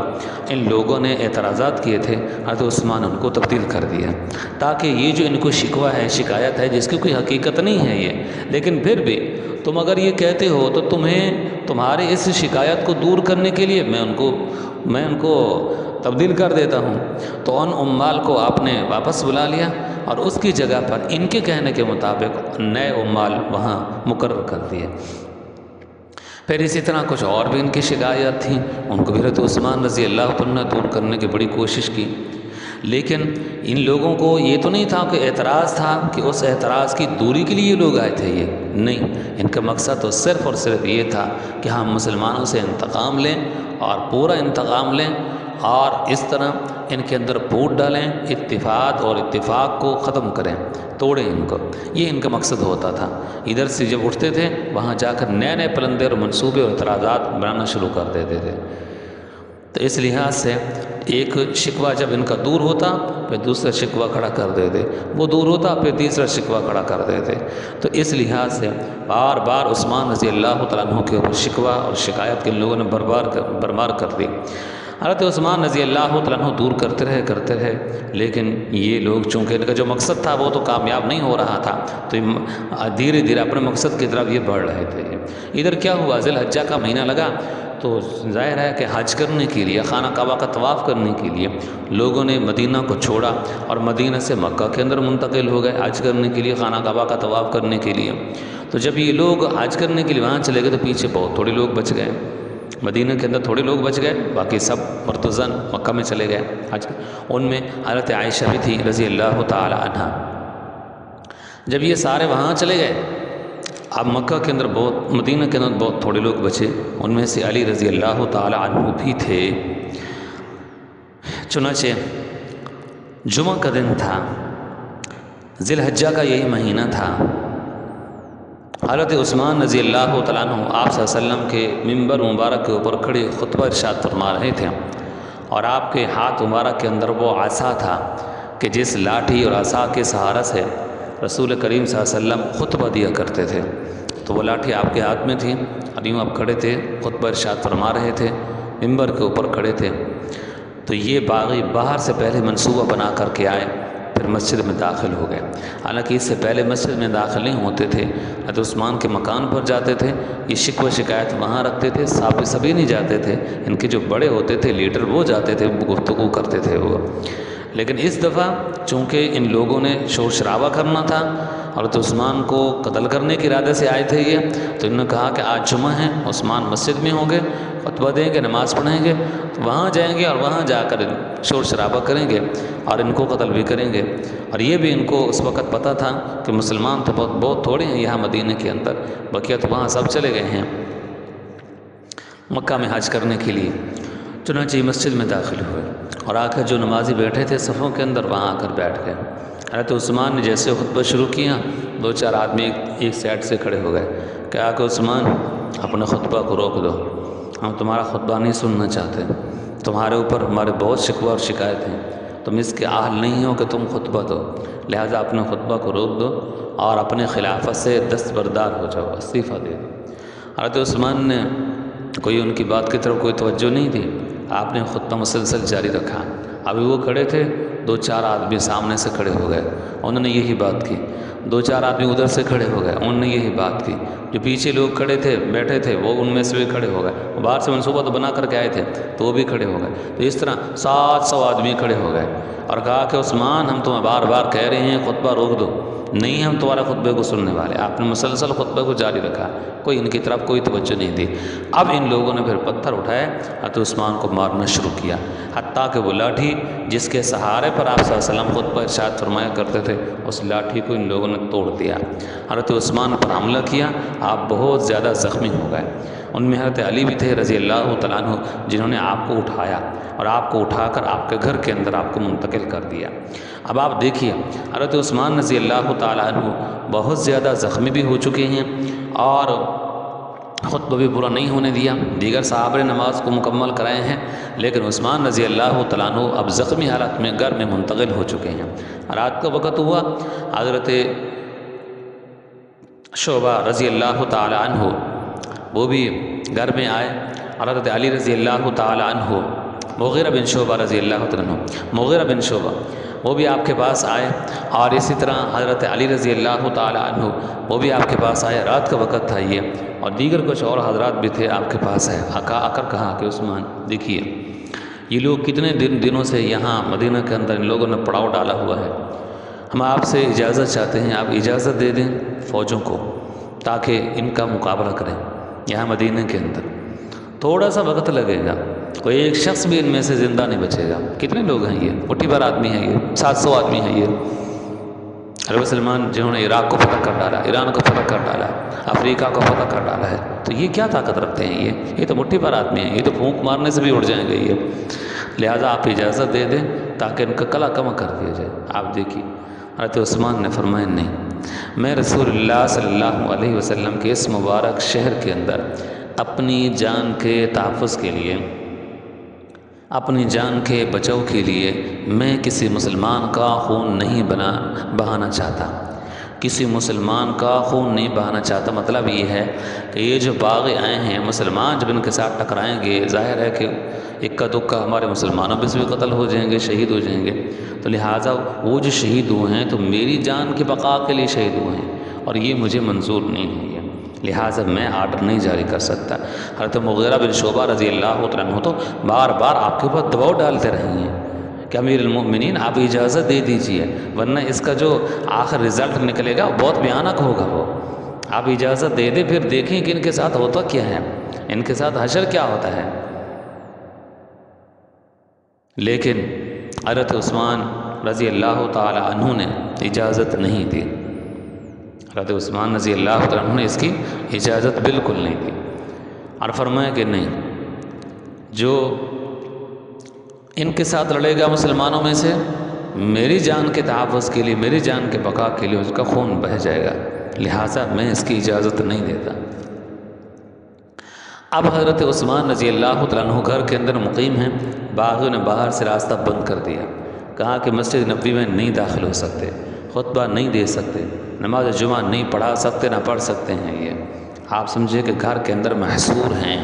ان لوگوں نے اعتراضات کیے تھے، حضرت عثمان ان کو تبدیل کر دیا، تاکہ یہ جو ان کو شکوہ ہے، شکایت ہے، جس کی کوئی حقیقت نہیں ہے یہ، لیکن پھر بھی تم اگر یہ کہتے ہو تو تمہارے اس شکایت کو دور کرنے کے لیے میں ان کو تبدیل کر دیتا ہوں۔ تو ان عمال کو آپ نے واپس بلا لیا اور اس کی جگہ پر ان کے کہنے کے مطابق نئے عمال وہاں مقرر کر دیے۔ پھر اسی طرح کچھ اور بھی ان کی شکایات تھیں، ان کو بھی حضرت عثمان رضی اللہ عنہ نے دور کرنے کی بڑی کوشش کی، لیکن ان لوگوں کو یہ تو نہیں تھا کہ اعتراض تھا کہ اس اعتراض کی دوری کے لیے یہ لوگ آئے تھے، یہ نہیں، ان کا مقصد تو صرف اور صرف یہ تھا کہ ہم مسلمانوں سے انتقام لیں اور پورا انتقام لیں اور اس طرح ان کے اندر پھوٹ ڈالیں، اتفاق کو ختم کریں، توڑیں ان کو، یہ ان کا مقصد ہوتا تھا۔ ادھر سے جب اٹھتے تھے وہاں جا کر نئے نئے پلندے اور منصوبے اور اعتراضات بنانا شروع کر دیتے تھے۔ تو اس لحاظ سے ایک شکوہ جب ان کا دور ہوتا پھر دوسرا شکوہ کھڑا کر دیتے، وہ دور ہوتا پھر تیسرا شکوہ کھڑا کر دیتے۔ تو اس لحاظ سے بار بار عثمان رضی اللہ تعالیٰ عنہ کے اوپر شکوہ اور شکایت کے لوگوں نے بربار کر دی۔ حضرت عثمان رضی اللہ تعالیٰ عنہ دور کرتے رہے، لیکن یہ لوگ چونکہ ان کا جو مقصد تھا وہ تو کامیاب نہیں ہو رہا تھا، تو دھیرے دھیرے اپنے مقصد کی طرف یہ بڑھ رہے تھے۔ ادھر کیا ہوا، ذی الحجہ کا مہینہ لگا تو ظاہر ہے کہ حج کرنے کے لیے، خانہ کعبہ کا طواف کرنے کے لیے لوگوں نے مدینہ کو چھوڑا اور مدینہ سے مکہ کے اندر منتقل ہو گئے حج کرنے کے لیے، خانہ کعبہ کا طواف کرنے کے لیے۔ تو جب یہ لوگ حج کرنے کے لیے وہاں چلے گئے تو پیچھے بہت تھوڑے لوگ بچ گئے، مدینہ کے اندر تھوڑے لوگ بچ گئے، باقی سب مرتزن مکہ میں چلے گئے حج۔ ان میں حضرت عائشہ بھی تھی رضی اللہ تعالی عنہا۔ جب یہ سارے وہاں چلے گئے، اب مکہ کے اندر مدینہ کے اندر بہت تھوڑے لوگ بچے، ان میں سے علی رضی اللہ تعالی عنہ بھی تھے۔ چنانچہ جمعہ کا دن تھا، ذی الحجہ کا یہی مہینہ تھا۔ حضرت عثمان رضی اللہ تعالیٰ عنہ آپ صلی اللہ علیہ وسلم کے ممبر مبارک کے اوپر کھڑے خطبہ ارشاد فرما رہے تھے، اور آپ کے ہاتھ مبارک کے اندر وہ عصا تھا کہ جس لاٹھی اور عصا کے سہارا سے رسول کریم صلی اللہ علیہ وسلم خطبہ دیا کرتے تھے، تو وہ لاٹھی آپ کے ہاتھ میں تھی، اور یوں آپ کھڑے تھے خطبہ ارشاد فرما رہے تھے، ممبر کے اوپر کھڑے تھے۔ تو یہ باغی باہر سے پہلے منصوبہ بنا کر کے آئے، پھر مسجد میں داخل ہو گئے۔ حالانکہ اس سے پہلے مسجد میں داخل نہیں ہوتے تھے، حضرت عثمان کے مکان پر جاتے تھے، یہ شکوہ شکایت وہاں رکھتے تھے، سبھی نہیں جاتے تھے، ان کے جو بڑے ہوتے تھے لیڈر وہ جاتے تھے، گفتگو کرتے تھے وہ۔ لیکن اس دفعہ چونکہ ان لوگوں نے شور شرابہ کرنا تھا، حضرت عثمان کو قتل کرنے کے ارادے سے آئے تھے یہ، تو انہوں نے کہا کہ آج جمعہ ہے، عثمان مسجد میں ہوں گے، خطبہ دیں گے، نماز پڑھیں گے، تو وہاں جائیں گے اور وہاں جا کر شور شرابہ کریں گے اور ان کو قتل بھی کریں گے۔ اور یہ بھی ان کو اس وقت پتہ تھا کہ مسلمان تو بہت تھوڑے ہیں یہاں مدینہ کے اندر، بقیہ تو وہاں سب چلے گئے ہیں مکہ میں حج کرنے کے لیے۔ چنانچہ مسجد میں داخل ہوئے اور آ کر جو نمازی بیٹھے تھے صفوں کے اندر وہاں آ کر بیٹھ گئے۔ حضرت عثمان نے جیسے خطبہ شروع کیا، 2-4 آدمی ایک سائڈ سے کھڑے ہو گئے کہ آ کے عثمان اپنے خطبہ کو روک دو، ہم تمہارا خطبہ نہیں سننا چاہتے، تمہارے اوپر ہمارے بہت شکوہ اور شکایت ہیں، تم اس کے اہل نہیں ہو کہ تم خطبہ دو، لہٰذا اپنے خطبہ کو روک دو اور اپنے خلافت سے دستبردار ہو جاؤ، استعفیٰ دے دو۔ حضرت عثمان نے کوئی ان کی بات کی طرف کوئی توجہ نہیں دی، آپ نے خطبہ مسلسل جاری رکھا۔ ابھی وہ کھڑے تھے، 2-4 آدمی سامنے سے کھڑے ہو گئے، انہوں نے یہی بات کی، 2-4 آدمی ادھر سے کھڑے ہو گئے، انہوں نے یہی بات کی، جو پیچھے لوگ کھڑے تھے بیٹھے تھے وہ ان میں سے بھی کھڑے ہو گئے، وہ باہر سے منصوبہ تو بنا کر کے آئے تھے تو وہ بھی کھڑے ہو گئے۔ تو اس طرح 700 آدمی کھڑے ہو گئے اور کہا کہ عثمان ہم تمہیں بار بار کہہ رہے ہیں خطبہ روک دو، نہیں ہم تمہارے خطبے کو سننے والے۔ آپ نے مسلسل خطبے کو جاری رکھا، کوئی ان کی طرف کوئی توجہ نہیں دی۔ اب ان لوگوں نے پھر پتھر اٹھائے، حضرت عثمان کو مارنا شروع کیا، حتیٰ کہ وہ لاٹھی جس کے سہارے پر آپ صلی اللہ علیہ وسلم خطبہ ارشاد فرمایا کرتے تھے، اس لاٹھی کو ان لوگوں نے توڑ دیا، حضرت عثمان پر حملہ کیا، آپ بہت زیادہ زخمی ہو گئے۔ ان میں حضرت علی بھی تھے رضی اللہ تعالیٰ عنہ، جنہوں نے آپ کو اٹھایا اور آپ کو اٹھا کر آپ کے گھر کے اندر آپ کو منتقل کر دیا۔ اب آپ دیکھیے حضرت عثمان رضی اللہ تعالیٰ عنہ بہت زیادہ زخمی بھی ہو چکے ہیں اور خطبہ بھی پورا نہیں ہونے دیا، دیگر صحابہ نے نماز کو مکمل کرائے ہیں، لیکن عثمان رضی اللہ تعالیٰ عنہ اب زخمی حالت میں گھر میں منتقل ہو چکے ہیں۔ رات کا وقت ہوا، حضرت شعبہ رضی اللہ تعالیٰ عنہ وہ بھی گھر میں آئے، اور حضرت علی رضی اللہ تعالیٰ عنہ، مغیرہ بن شعبہ رضی اللہ تعالیٰ عنہ، مغیرہ بن شعبہ وہ بھی آپ کے پاس آئے، اور اسی طرح حضرت علی رضی اللہ تعالیٰ عنہ وہ بھی آپ کے پاس آئے۔ رات کا وقت تھا یہ، اور دیگر کچھ اور حضرات بھی تھے آپ کے پاس آئے، آ کر کہا کہ عثمان دیکھیے یہ لوگ کتنے دنوں سے یہاں مدینہ کے اندر ان لوگوں نے پڑاؤ ڈالا ہوا ہے، ہم آپ سے اجازت چاہتے ہیں، آپ اجازت دے دیں فوجوں کو تاکہ ان کا مقابلہ کریں یہاں مدینہ کے اندر۔ تھوڑا سا وقت لگے گا، کوئی ایک شخص بھی ان میں سے زندہ نہیں بچے گا۔ کتنے لوگ ہیں یہ؟ مٹھی بھر آدمی ہیں یہ، 700 آدمی ہیں یہ۔ عرب سلمان جنہوں نے عراق کو فتح کر ڈالا، ایران کو فتح کر ڈالا، افریقہ کو فتح کر ڈالا ہے، تو یہ کیا طاقت رکھتے ہیں یہ تو مٹھی بھر آدمی ہیں، یہ تو پھونک مارنے سے بھی اڑ جائیں گے یہ، لہٰذا آپ اجازت دے دیں تاکہ ان کا کلا کم کر دیا جائے۔ آپ دیکھیے حضرت عثمان نے فرمایا نہیں، میں رسول اللہ صلی اللہ علیہ وسلم کے اس مبارک شہر کے اندر اپنی جان کے تحفظ کے لیے، اپنی جان کے بچاؤ کے لیے میں کسی مسلمان کا خون نہیں بہانا چاہتا، کسی مسلمان کا خون نہیں بہانا چاہتا۔ مطلب یہ ہے کہ یہ جو باغی آئے ہیں مسلمان جب ان کے ساتھ ٹکرائیں گے، ظاہر ہے کہ اکا دکا ہمارے مسلمانوں میں سے بھی قتل ہو جائیں گے، شہید ہو جائیں گے، تو لہٰذا وہ جو شہید ہوئے ہیں تو میری جان کی بقا کے لیے شہید ہوئے ہیں، اور یہ مجھے منظور نہیں ہے، لہٰذا میں آرڈر نہیں جاری کر سکتا۔ حضرت مغیرہ بن شعبہ رضی اللہ عنہ تو بار بار آپ کے اوپر دباؤ ڈالتے رہے ہیں کہ امیر المؤمنین آپ اجازت دے دیجئے، ورنہ اس کا جو آخر رزلٹ نکلے گا بہت بھیانک ہوگا، وہ آپ اجازت دے دیں، پھر دیکھیں کہ ان کے ساتھ ہوتا کیا ہے، ان کے ساتھ حشر کیا ہوتا ہے۔ لیکن حضرت عثمان رضی اللہ تعالی عنہ نے اجازت نہیں دی، حضرت عثمان رضی اللہ تعالیٰ عنہ نے اس کی اجازت بالکل نہیں دی اور فرمایا کہ نہیں، جو ان کے ساتھ لڑے گا مسلمانوں میں سے، میری جان کے تحفظ کے لیے، میری جان کے بقا کے لیے اس کا خون بہہ جائے گا، لہٰذا میں اس کی اجازت نہیں دیتا۔ اب حضرت عثمان رضی اللہ تعالیٰ عنہ گھر کے اندر مقیم ہیں، باغیوں نے باہر سے راستہ بند کر دیا، کہا کہ مسجد نبوی میں نہیں داخل ہو سکتے، خطبہ نہیں دے سکتے، نماز جمعہ نہیں پڑھا سکتے، نہ پڑھ سکتے ہیں۔ یہ آپ سمجھے کہ گھر کے اندر محصور ہیں۔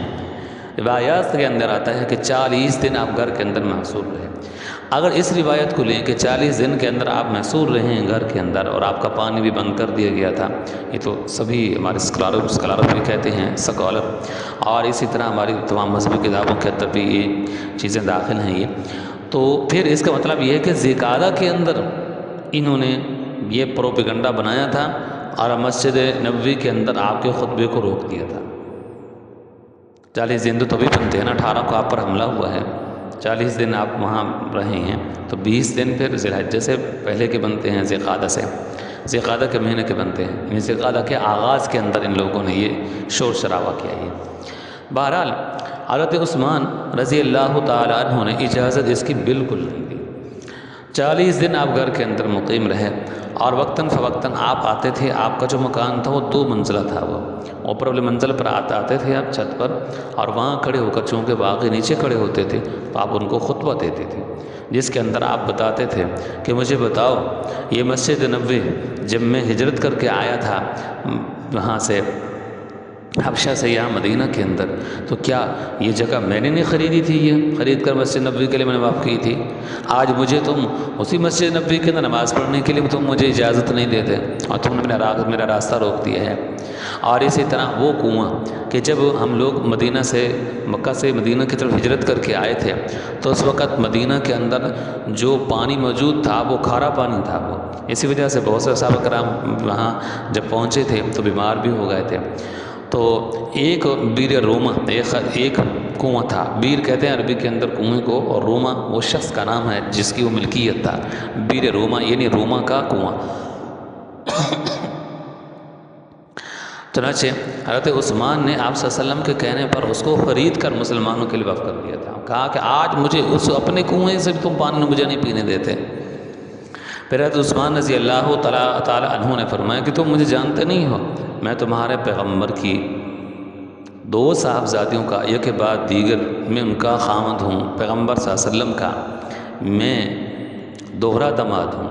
روایات کے اندر آتا ہے کہ 40 دن آپ گھر کے اندر محصور رہے۔ اگر اس روایت کو لیں کہ 40 دن کے اندر آپ محصور رہے ہیں گھر کے اندر اور آپ کا پانی بھی بند کر دیا گیا تھا، یہ تو سبھی ہمارے اسکالر بھی کہتے ہیں، سکالر، اور اسی طرح ہماری تمام مذہبی کتابوں کے اندر بھی یہ چیزیں داخل ہیں۔ یہ تو پھر اس کا مطلب یہ ہے کہ ذی القعدہ کے اندر انہوں نے یہ پروپیگنڈا بنایا تھا اور مسجد نبوی کے اندر آپ کے خطبے کو روک دیا تھا۔ 40 دن تو تبھی بنتے ہیں نا، 18 کو آپ پر حملہ ہوا ہے، 40 دن آپ وہاں رہے ہیں، تو 20 دن پھر ذی الحجہ سے پہلے کے بنتے ہیں، ذی القعدہ سے، ذی القعدہ کے مہینے کے بنتے ہیں، یعنی ذی القعدہ کے آغاز کے اندر ان لوگوں نے یہ شور شرابہ کیا۔ یہ بہرحال حضرت عثمان رضی اللہ تعالیٰ عنہ نے اجازت اس کی بالکل نہیں دی۔ 40 دن آپ گھر کے اندر مقیم رہے اور وقتاً فوقتاً آپ آتے تھے۔ آپ کا جو مکان تھا وہ 2 منزلہ تھا، وہ اوپر والے منزل پر آتے تھے آپ چھت پر، اور وہاں کھڑے ہو کر، چونکہ باقی نیچے کھڑے ہوتے تھے، تو آپ ان کو خطبہ دیتے تھے، جس کے اندر آپ بتاتے تھے کہ مجھے بتاؤ، یہ مسجد نبوی جب میں ہجرت کر کے آیا تھا وہاں سے حبشہ سے یہاں مدینہ کے اندر، تو کیا یہ جگہ میں نے نہیں خریدی تھی؟ یہ خرید کر مسجد نبوی کے لیے میں نے وقف کی تھی۔ آج مجھے تم اسی مسجد نبوی کے اندر نماز پڑھنے کے لیے تم مجھے اجازت نہیں دیتے اور تم نے میرا راستہ روک دیا ہے۔ اور اسی طرح وہ کنواں کہ جب ہم لوگ مکہ سے مدینہ کی طرف ہجرت کر کے آئے تھے، تو اس وقت مدینہ کے اندر جو پانی موجود تھا وہ کھارا پانی تھا، وہ اسی وجہ سے بہت سے صحابہ کرام وہاں جب پہنچے تھے تو بیمار بھی ہو گئے تھے۔ تو ایک بیر روما، ایک کنواں تھا، بیر کہتے ہیں عربی کے اندر کنویں کو، اور روما وہ شخص کا نام ہے جس کی وہ ملکیت تھا، بیر روما یعنی روما کا کنواں۔ چنانچہ حضرت عثمان نے آپ صلی اللہ علیہ وسلم کے کہنے پر اس کو خرید کر مسلمانوں کے لیے وقف کر دیا تھا، کہا کہ آج مجھے اس اپنے کنویں سے تم پانی مجھے نہیں پینے دیتے۔ پھر حضرت عثمان رضی اللہ تعالیٰ عنہ نے فرمایا کہ تم مجھے جانتے نہیں ہو، میں تمہارے پیغمبر کی 2 صاحبزادیوں کا ایک کے بعد دیگر میں ان کا خامد ہوں، پیغمبر صلی اللہ علیہ وسلم کا میں دوہرا داماد ہوں،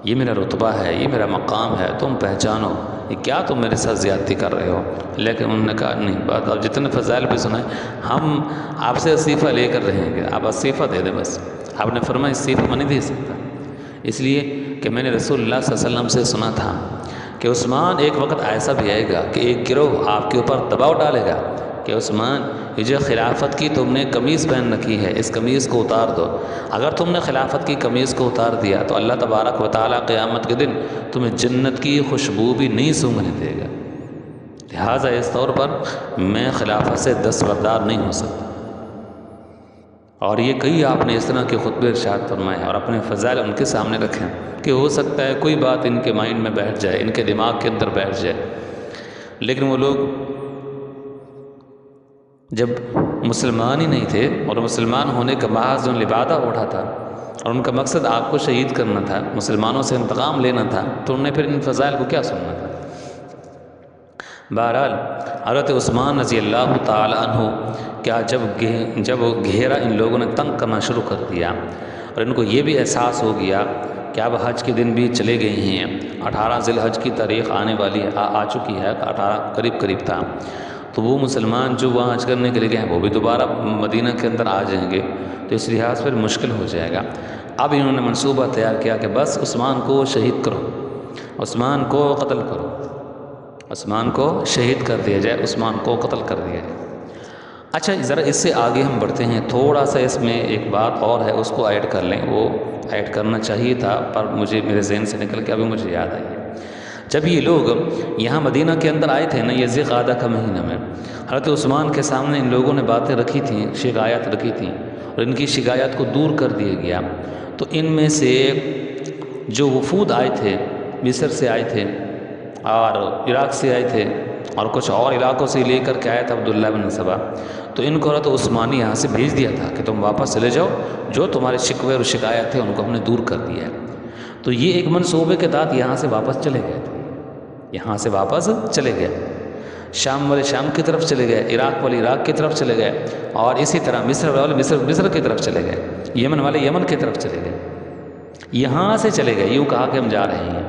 یہ میرا رتبہ ہے، یہ میرا مقام ہے، تم پہچانو، یہ کیا تم میرے ساتھ زیادتی کر رہے ہو؟ لیکن انہوں نے کہا نہیں، بات آپ جتنے فضائل بھی سنائیں، ہم آپ سے استعفیٰ لے کر رہیں گے، آپ استعفیٰ دے دیں بس۔ آپ نے فرمایا استعفیٰ میں نہیں دے سکتا، اس لیے کہ میں نے رسول اللہ صلی اللہ علیہ وسلم سے سنا تھا کہ عثمان ایک وقت ایسا بھی آئے گا کہ ایک گروہ آپ کے اوپر دباؤ ڈالے گا کہ عثمان یہ جو خلافت کی تم نے قمیض پہن رکھی ہے، اس قمیض کو اتار دو۔ اگر تم نے خلافت کی قمیض کو اتار دیا تو اللہ تبارک و تعالیٰ قیامت کے دن تمہیں جنت کی خوشبو بھی نہیں سونگھنے دے گا، لہٰذا اس طور پر میں خلافت سے دستبردار نہیں ہو سکتا۔ اور یہ کئی آپ نے اس طرح کے خطبے ارشاد فرمائے اور اپنے فضائل ان کے سامنے رکھیں کہ ہو سکتا ہے کوئی بات ان کے مائنڈ میں بیٹھ جائے، ان کے دماغ کے اندر بیٹھ جائے، لیکن وہ لوگ جب مسلمان ہی نہیں تھے اور مسلمان ہونے کا محض ان لبادہ اٹھا تھا اور ان کا مقصد آپ کو شہید کرنا تھا، مسلمانوں سے انتقام لینا تھا، تو انہوں نے پھر ان فضائل کو کیا سننا تھا؟ بہرحال حضرت عثمان رضی اللہ تعالی عنہ کیا جب گھیرا ان لوگوں نے تنگ کرنا شروع کر دیا اور ان کو یہ بھی احساس ہو گیا کہ اب حج کے دن بھی چلے گئے ہیں، 18 ذی الحج کی تاریخ آنے والی ہے، آ چکی ہے، 18 قریب تھا، تو وہ مسلمان جو وہاں حج کرنے کے لیے گئے ہیں وہ بھی دوبارہ مدینہ کے اندر آ جائیں گے، تو اس لحاظ پر مشکل ہو جائے گا۔ اب انہوں نے منصوبہ تیار کیا کہ بس عثمان کو شہید کرو، عثمان کو قتل کرو، عثمان کو شہید کر دیا جائے، عثمان کو قتل کر دیا جائے۔ اچھا ذرا اس سے آگے ہم بڑھتے ہیں، تھوڑا سا اس میں ایک بات اور ہے، اس کو ایڈ کر لیں، وہ ایڈ کرنا چاہیے تھا پر میرے ذہن سے نکل کے ابھی مجھے یاد آئی ہے۔ جب یہ لوگ یہاں مدینہ کے اندر آئے تھے نا، یہ ذی القعدہ کا مہینہ میں، حضرت عثمان کے سامنے ان لوگوں نے باتیں رکھی تھیں، شکایات رکھی تھیں، اور ان کی شکایات کو دور کر دیا گیا۔ تو ان میں سے جو وفود آئے تھے، مصر سے آئے تھے، اور عراق سے آئے تھے اور کچھ اور علاقوں سے لے کر کے آیا تھا عبداللہ بن سبا، تو ان کو حضرت عثمانی یہاں سے بھیج دیا تھا کہ تم واپس چلے جاؤ، جو تمہارے شکوے اور شکایت تھے ان کو ہم نے دور کر دیا ہے۔ تو یہ ایک منصوبے کے تحت یہاں سے واپس چلے گئے تھے، یہاں سے واپس چلے گئے، شام والے شام کی طرف چلے گئے، عراق والے عراق کی طرف چلے گئے، اور اسی طرح مصر والے مصر کی طرف چلے گئے، یمن والے یمن کی طرف چلے گئے، یہاں سے چلے گئے، یوں کہا کہ ہم جا رہے ہیں۔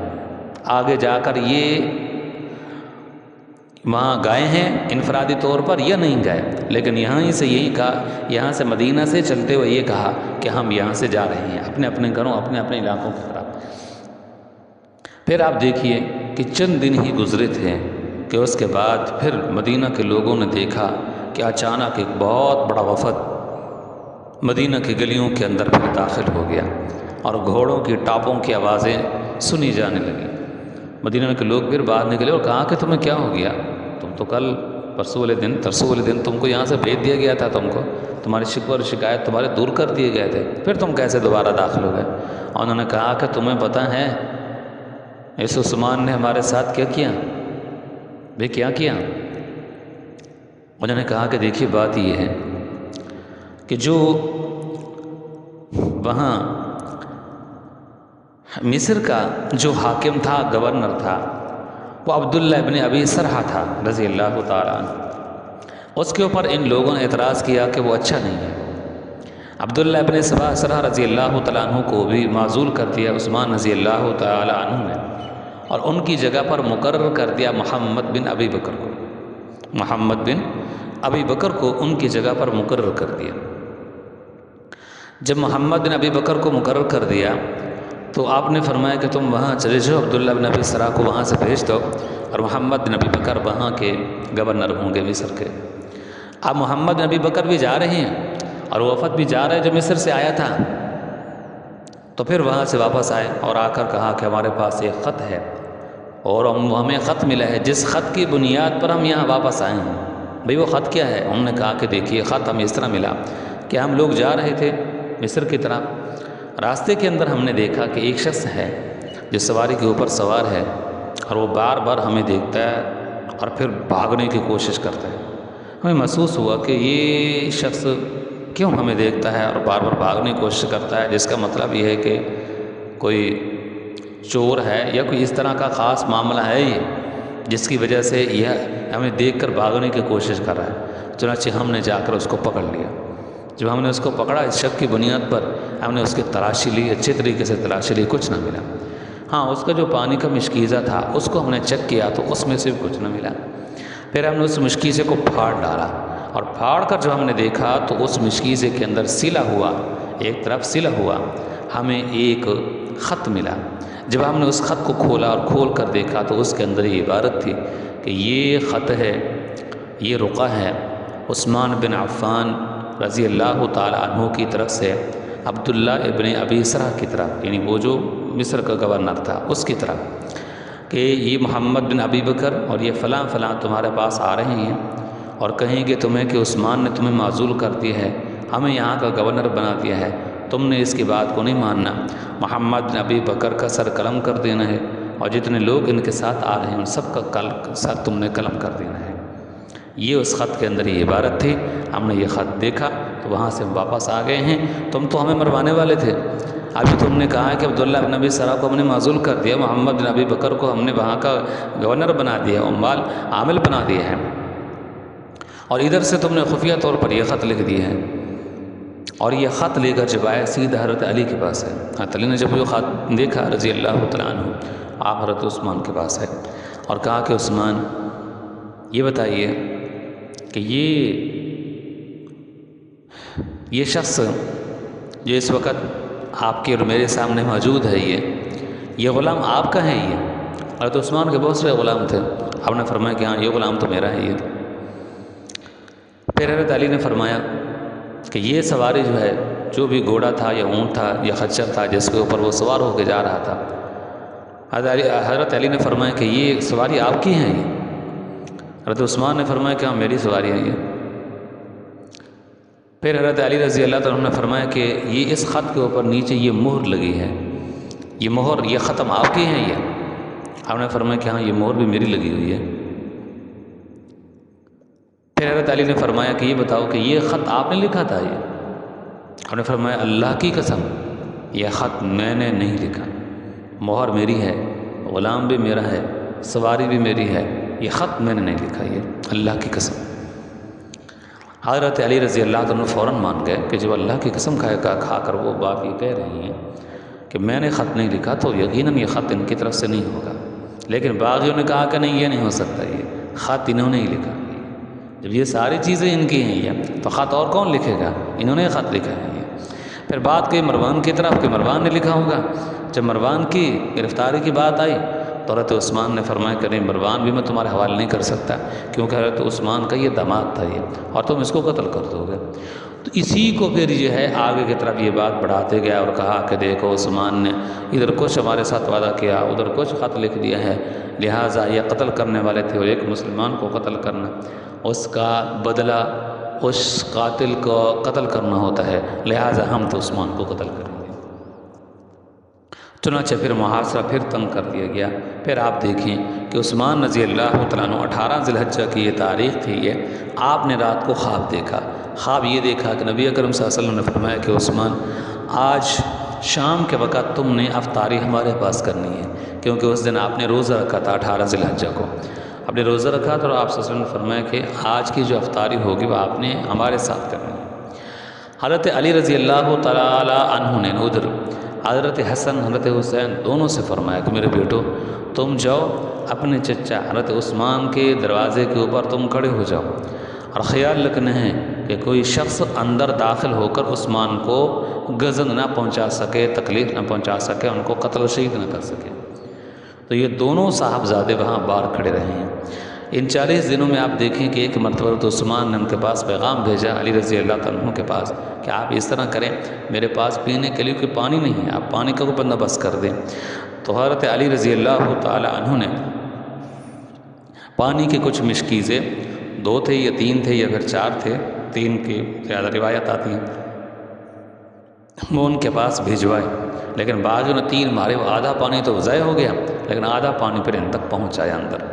آگے جا کر یہ وہاں گئے ہیں انفرادی طور پر یا نہیں گئے، لیکن یہاں ہی سے یہی کہا، یہاں سے مدینہ سے چلتے ہوئے یہ کہا کہ ہم یہاں سے جا رہے ہیں اپنے اپنے گھروں اپنے اپنے علاقوں کی طرف۔ پھر آپ دیکھیے کہ چند دن ہی گزرے تھے کہ اس کے بعد پھر مدینہ کے لوگوں نے دیکھا کہ اچانک ایک بہت بڑا وفد مدینہ کی گلیوں کے اندر پھر داخل ہو گیا اور گھوڑوں کی ٹاپوں کی آوازیں سنی جانے لگیں۔ مدینہ کے لوگ پھر باہر نکلے اور کہا کہ تمہیں کیا ہو گیا، تم تو کل ترسوں والے دن تم کو یہاں سے بھیج دیا گیا تھا، تمہاری شکوہ اور شکایت تمہارے دور کر دیے گئے تھے، پھر تم کیسے دوبارہ داخل ہو گئے؟ اور انہوں نے کہا کہ تمہیں پتہ ہے اس عثمان نے ہمارے ساتھ کیا کیا؟ بھئی کیا کیا؟ انہوں نے کہا کہ دیکھیے بات یہ ہے کہ جو وہاں مصر کا جو حاکم تھا، گورنر تھا، وہ عبداللہ ابن ابی سرحہ تھا رضی اللہ تعالیٰ عنہ۔ اس کے اوپر ان لوگوں نے اعتراض کیا کہ وہ اچھا نہیں ہے۔ عبداللہ ابن سرحہ رضی اللہ تعالیٰ عنہ کو بھی معزول کر دیا عثمان رضی اللہ تعالیٰ عنہ نے، اور ان کی جگہ پر مقرر کر دیا محمد بن ابی بکر کو، محمد بن ابی بکر کو ان کی جگہ پر مقرر کر دیا۔ جب محمد بن ابی بکر کو مقرر کر دیا تو آپ نے فرمایا کہ تم وہاں چلے جاؤ، عبداللہ بن ابی سرحہ کو وہاں سے بھیج دو، اور محمد بن ابی بکر وہاں کے گورنر ہوں گے مصر کے۔ اب محمد بن ابی بکر بھی جا رہے ہیں اور وفد بھی جا رہا ہے جو مصر سے آیا تھا، تو پھر وہاں سے واپس آئے اور آ کر کہا کہ ہمارے پاس ایک خط ہے اور ہمیں خط ملا ہے جس خط کی بنیاد پر ہم یہاں واپس آئے ہیں۔ بھئی وہ خط کیا ہے؟ ہم نے کہا کہ دیکھیے خط ہمیں اس طرح ملا کہ ہم لوگ جا رہے تھے مصر کی طرف، راستے کے اندر ہم نے دیکھا کہ ایک شخص ہے جو سواری کے اوپر سوار ہے اور وہ بار بار ہمیں دیکھتا ہے اور پھر بھاگنے کی کوشش کرتا ہے۔ ہمیں محسوس ہوا کہ یہ شخص کیوں ہمیں دیکھتا ہے اور بار بار بھاگنے کی کوشش کرتا ہے، جس کا مطلب یہ ہے کہ کوئی چور ہے یا کوئی اس طرح کا خاص معاملہ ہے یہ جس کی وجہ سے یہ ہمیں دیکھ کر بھاگنے کی کوشش کر رہا ہے۔ چنانچہ ہم نے جا کر اس کو پکڑ لیا۔ جب ہم نے اس کو پکڑا اس شک کی بنیاد پر ہم نے اس کی تلاشی لی، اچھے طریقے سے تلاشی لی، کچھ نہ ملا۔ ہاں اس کا جو پانی کا مشکیزہ تھا اس کو ہم نے چیک کیا تو اس میں سے بھی کچھ نہ ملا۔ پھر ہم نے اس مشکیزے کو پھاڑ ڈالا اور پھاڑ کر جو ہم نے دیکھا تو اس مشکیزے کے اندر سلا ہوا، ایک طرف سلا ہوا ہمیں ایک خط ملا۔ جب ہم نے اس خط کو کھولا اور کھول کر دیکھا تو اس کے اندر یہ عبارت تھی کہ یہ خط ہے، یہ رقعہ ہے عثمان بن عفان رضی اللہ تعالیٰ عنہ کی طرف سے عبداللہ ابن ابی سرحہ کی طرف، یعنی وہ جو مصر کا گورنر تھا اس کی طرف، کہ یہ محمد بن ابی بکر اور یہ فلاں فلاں تمہارے پاس آ رہے ہیں اور کہیں گے تمہیں کہ عثمان نے تمہیں معزول کر دیا ہے، ہمیں یہاں کا گورنر بنا دیا ہے، تم نے اس کی بات کو نہیں ماننا، محمد بن ابی بکر کا سر قلم کر دینا ہے اور جتنے لوگ ان کے ساتھ آ رہے ہیں ان سب کا سر تم نے قلم کر دینا ہے۔ یہ اس خط کے اندر یہ عبارت تھی۔ ہم نے یہ خط دیکھا تو وہاں سے ہم واپس آ گئے ہیں، تم تو ہمیں مروانے والے تھے، ابھی تم نے کہا کہ عبداللہ بن ابی سرحہ کو ہم نے معزول کر دیا، محمد بن ابی بکر کو ہم نے وہاں کا گورنر بنا دیا، عمال عامل بنا دیا ہے، اور ادھر سے تم نے خفیہ طور پر یہ خط لکھ دیے ہیں۔ اور یہ خط لے کر جب آئے سیدھا حضرت علی کے پاس ہے، حضرت علی نے جب یہ خط دیکھا رضی اللہ تعالیٰ عنہ، آپ حضرت عثمان کے پاس ہے اور کہا کہ عثمان یہ بتائیے کہ یہ شخص جو اس وقت آپ کے اور میرے سامنے موجود ہے، یہ غلام آپ کا ہے؟ یہ حضرت عثمان کے بہت سے غلام تھے، آپ نے فرمایا کہ ہاں یہ غلام تو میرا ہے۔ یہ پھر حضرت علی نے فرمایا کہ یہ سواری جو ہے، جو بھی گھوڑا تھا یا اونٹ تھا یا خچر تھا جس کے اوپر وہ سوار ہو کے جا رہا تھا، حضرت علی نے فرمایا کہ یہ سواری آپ کی ہیں؟ یہ حضرت عثمان نے فرمایا کہ ہاں میری سواری ہے یہ۔ پھر حضرت علی رضی اللہ تعالیٰ عنہ نے فرمایا کہ یہ اس خط کے اوپر نیچے یہ مہر لگی ہے، یہ مہر، یہ ختم آپ کی ہیں؟ یہ آپ نے فرمایا کہ ہاں یہ مہر بھی میری لگی ہوئی ہے۔ پھر حضرت علی نے فرمایا کہ یہ بتاؤ کہ یہ خط آپ نے لکھا تھا؟ یہ آپ نے فرمایا اللہ کی قسم یہ خط میں نے نہیں لکھا، مہر میری ہے، غلام بھی میرا ہے، سواری بھی میری ہے، یہ خط میں نے نہیں لکھا، یہ اللہ کی قسم۔ حضرت علی رضی اللہ عنہ فوراً مان گئے کہ جب اللہ کی قسم کھا کر وہ بات یہ کہہ رہی ہیں کہ میں نے خط نہیں لکھا تو یقیناً یہ خط ان کی طرف سے نہیں ہوگا۔ لیکن باغیوں نے کہا کہ نہیں یہ نہیں ہو سکتا، یہ خط انہوں نے ہی لکھا، جب یہ ساری چیزیں ان کی ہیں یہ تو خط اور کون لکھے گا، انہوں نے خط لکھا ہے یہ۔ پھر بات گئی مروان کی طرف کہ مروان نے لکھا ہوگا۔ جب مروان کی گرفتاری کی بات آئی تو حضرت عثمان نے فرمایا کہ نہیں مروان بھی میں تمہارے حوالے نہیں کر سکتا، کیونکہ حضرت عثمان کا یہ داماد تھا یہ، اور تم اس کو قتل کر دو گے۔ تو اسی کو پھر یہ ہے آگے کی طرف یہ بات بڑھاتے گیا اور کہا کہ دیکھو عثمان نے ادھر کچھ ہمارے ساتھ وعدہ کیا، ادھر کچھ خط لکھ دیا ہے، لہٰذا یہ قتل کرنے والے تھے اور ایک مسلمان کو قتل کرنا، اس کا بدلہ اس قاتل کو قتل کرنا ہوتا ہے، لہٰذا ہم تو عثمان کو قتل کریں گے۔ چنانچہ پھر محاصرہ پھر تنگ کر دیا گیا۔ پھر آپ دیکھیں کہ عثمان رضی اللہ تعالیٰ عنہ 18 ذی الحجہ کی یہ تاریخ تھی، یہ آپ نے رات کو خواب دیکھا۔ خواب یہ دیکھا کہ نبی اکرم صلی اللہ علیہ وسلم نے فرمایا کہ عثمان آج شام کے وقت تم نے افطاری ہمارے پاس کرنی ہے، کیونکہ اس دن آپ نے روزہ رکھا تھا 18 ذی الحجہ کو، آپ نے روزہ رکھا تھا اور آپ صلی اللہ علیہ وسلم نے فرمایا کہ آج کی جو افطاری ہوگی وہ آپ نے ہمارے ساتھ کرنی ہے۔ حضرت علی رضی اللہ تعالی عنہ نے ادھر حضرت حسن حضرت حسین دونوں سے فرمایا کہ میرے بیٹو تم جاؤ اپنے چچا حضرت عثمان کے دروازے کے اوپر تم کھڑے ہو جاؤ، اور خیال رکھنا ہے کہ کوئی شخص اندر داخل ہو کر عثمان کو گزن نہ پہنچا سکے، تکلیف نہ پہنچا سکے، ان کو قتل و شہید نہ کر سکے۔ تو یہ دونوں صاحبزادے وہاں باہر کھڑے رہے ہیں۔ ان 40 دنوں میں آپ دیکھیں کہ ایک مرتبہ تو عثمان نے ان کے پاس پیغام بھیجا علی رضی اللہ عنہ کے پاس کہ آپ اس طرح کریں، میرے پاس پینے کے لیے کوئی پانی نہیں ہے، آپ پانی کا کوئی بندوبست کر دیں۔ تو حضرت علی رضی اللہ تعالی عنہ نے پانی کے کچھ مشکیزیں، 2 تھے یا 3 تھے یا پھر 4 تھے، 3 کی زیادہ روایت آتی ہیں، وہ ان کے پاس بھیجوائے، لیکن بعضوں نے 3 مارے، وہ آدھا پانی تو ضائع ہو گیا لیکن آدھا پانی پھر ان تک پہنچایا اندر۔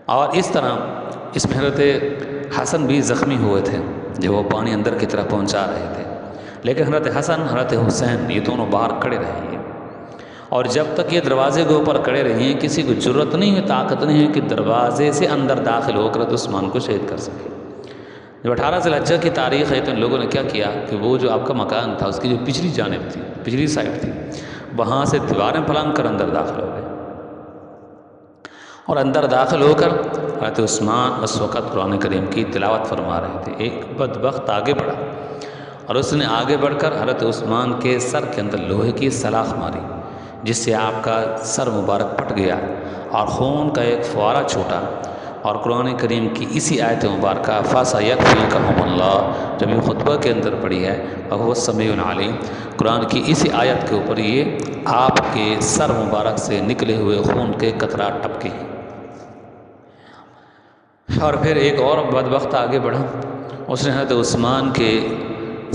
اور اس طرح اس میں حضرت حسن بھی زخمی ہوئے تھے جو وہ پانی اندر کی طرف پہنچا رہے تھے، لیکن حضرت حسن حضرت حسین یہ دونوں باہر کھڑے رہے ہیں، اور جب تک یہ دروازے کے اوپر کھڑے رہے ہیں کسی کو جرت نہیں ہوئی، طاقت نہیں ہوئی کہ دروازے سے اندر داخل ہو کر عثمان کو شہید کر سکے۔ جب 18 ذی الحجہ کی تاریخ ہے تو ان لوگوں نے کیا کیا کہ وہ جو آپ کا مکان تھا اس کی جو پچھلی جانب تھی، پچھلی سائڈ تھی، وہاں سے دیواریں پھلانگ کر اندر داخل ہو گئے، اور اندر داخل ہو کر حضرت عثمان اس وقت قرآن کریم کی تلاوت فرما رہے تھے۔ ایک بدبخت آگے بڑھا اور اس نے آگے بڑھ کر حضرت عثمان کے سر کے اندر لوہے کی سلاخ ماری، جس سے آپ کا سر مبارک پھٹ گیا اور خون کا ایک فوارہ چھوٹا، اور قرآن کریم کی اسی آیت مبارکہ فَسَيَكْفِيكَهُمُ اللَّهُ جب یہ خطبہ کے اندر پڑھی ہے وَهُوَ السَّمِيعُ الْعَلِيمُ، قرآن کی اسی آیت کے اوپر یہ آپ کے سر مبارک سے نکلے ہوئے خون کے قطرات ٹپکے ہیں۔ اور پھر ایک اور بدبخت آگے بڑھا، اس نے حضرت عثمان کے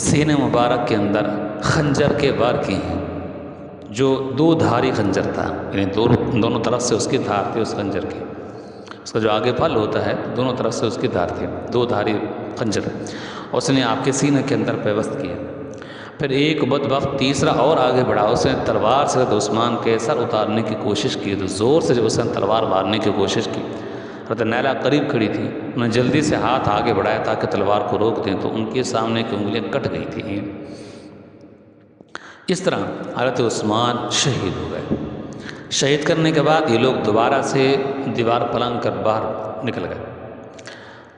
سینے مبارک کے اندر خنجر کے وار کیے ہیں، جو 2 دھاری خنجر تھا، یعنی دونوں طرف سے اس کی دھار تھی، اس خنجر کی، اس کا جو آگے پھل ہوتا ہے دونوں طرف سے اس کی دھار تھی، 2 دھاری خنجر اس نے آپ کے سینے کے اندر پیوست کیا۔ پھر ایک بدبخت تیسرا اور آگے بڑھا، اس نے تلوار سے حضرت عثمان کے سر اتارنے کی کوشش کی، تو زور سے جب اس نے تلوار مارنے کی کوشش کی، حضرت نیلہ قریب کھڑی تھی، انہوں نے جلدی سے ہاتھ آگے بڑھایا تاکہ تلوار کو روک دیں، تو ان کے سامنے کی انگلیاں کٹ گئی تھیں۔ اس طرح حضرت عثمان شہید ہو گئے۔ شہید کرنے کے بعد یہ لوگ دوبارہ سے دیوار پلنگ کر باہر نکل گئے۔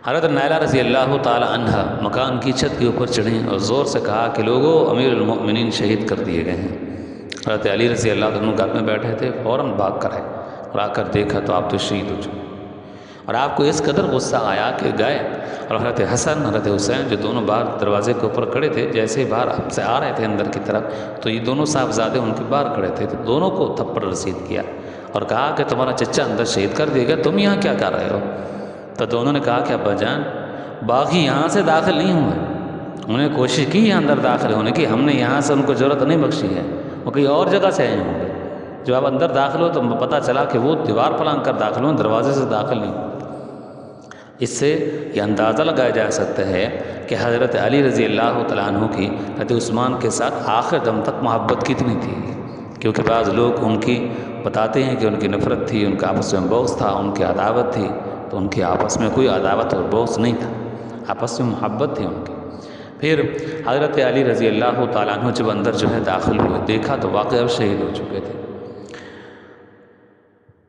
حضرت نیلہ رضی اللہ تعالی عنہ مکان کی چھت کے اوپر چڑھیں اور زور سے کہا کہ لوگوں امیر المؤمنین شہید کر دیے گئے ہیں۔ حضرت علی رضی اللہ عنہ گھر میں بیٹھے تھے، فوراً بھاگ کر آئے اور آ کر دیکھا تو آپ تو شہید ہو چکے، اور آپ کو اس قدر غصہ آیا کہ گئے اور حضرت حسن حضرت حسین جو دونوں باہر دروازے کے اوپر کھڑے تھے، جیسے ہی باہر سے آ رہے تھے اندر کی طرف، تو یہ دونوں صاحبزادے ان کے باہر کھڑے تھے، تو دونوں کو تھپڑ رسید کیا اور کہا کہ تمہارا چچا اندر شہید کر دیا گیا، تم یہاں کیا کر رہے ہو؟ تو دونوں نے کہا کہ ابا جان باغی یہاں سے داخل نہیں ہوئے، انہوں نے کوشش کی ہے اندر داخل ہونے کی، ہم نے یہاں سے ان کو ضرورت نہیں بخشی ہے، وہ کہیں اور جگہ سے آئے ہوں گے، جب آپ اندر داخل ہو تو پتہ چلا کہ وہ دیوار پلانگ کر داخل ہوں، دروازے سے داخل نہیں۔ اس سے یہ اندازہ لگایا جا سکتا ہے کہ حضرت علی رضی اللہ تعالیٰ عنہ کی حضرت عثمان کے ساتھ آخر دم تک محبت کتنی تھی، کیونکہ بعض لوگ ان کی بتاتے ہیں کہ ان کی نفرت تھی، ان کا آپس میں بغض تھا، ان کی عداوت تھی، تو ان کی آپس میں کوئی عداوت اور بغض نہیں تھا، آپس میں محبت تھی ان کی۔ پھر حضرت علی رضی اللہ تعالیٰ عنہ جب اندر جو ہے داخل ہوئے، دیکھا تو واقعہ شہید ہو چکے تھے۔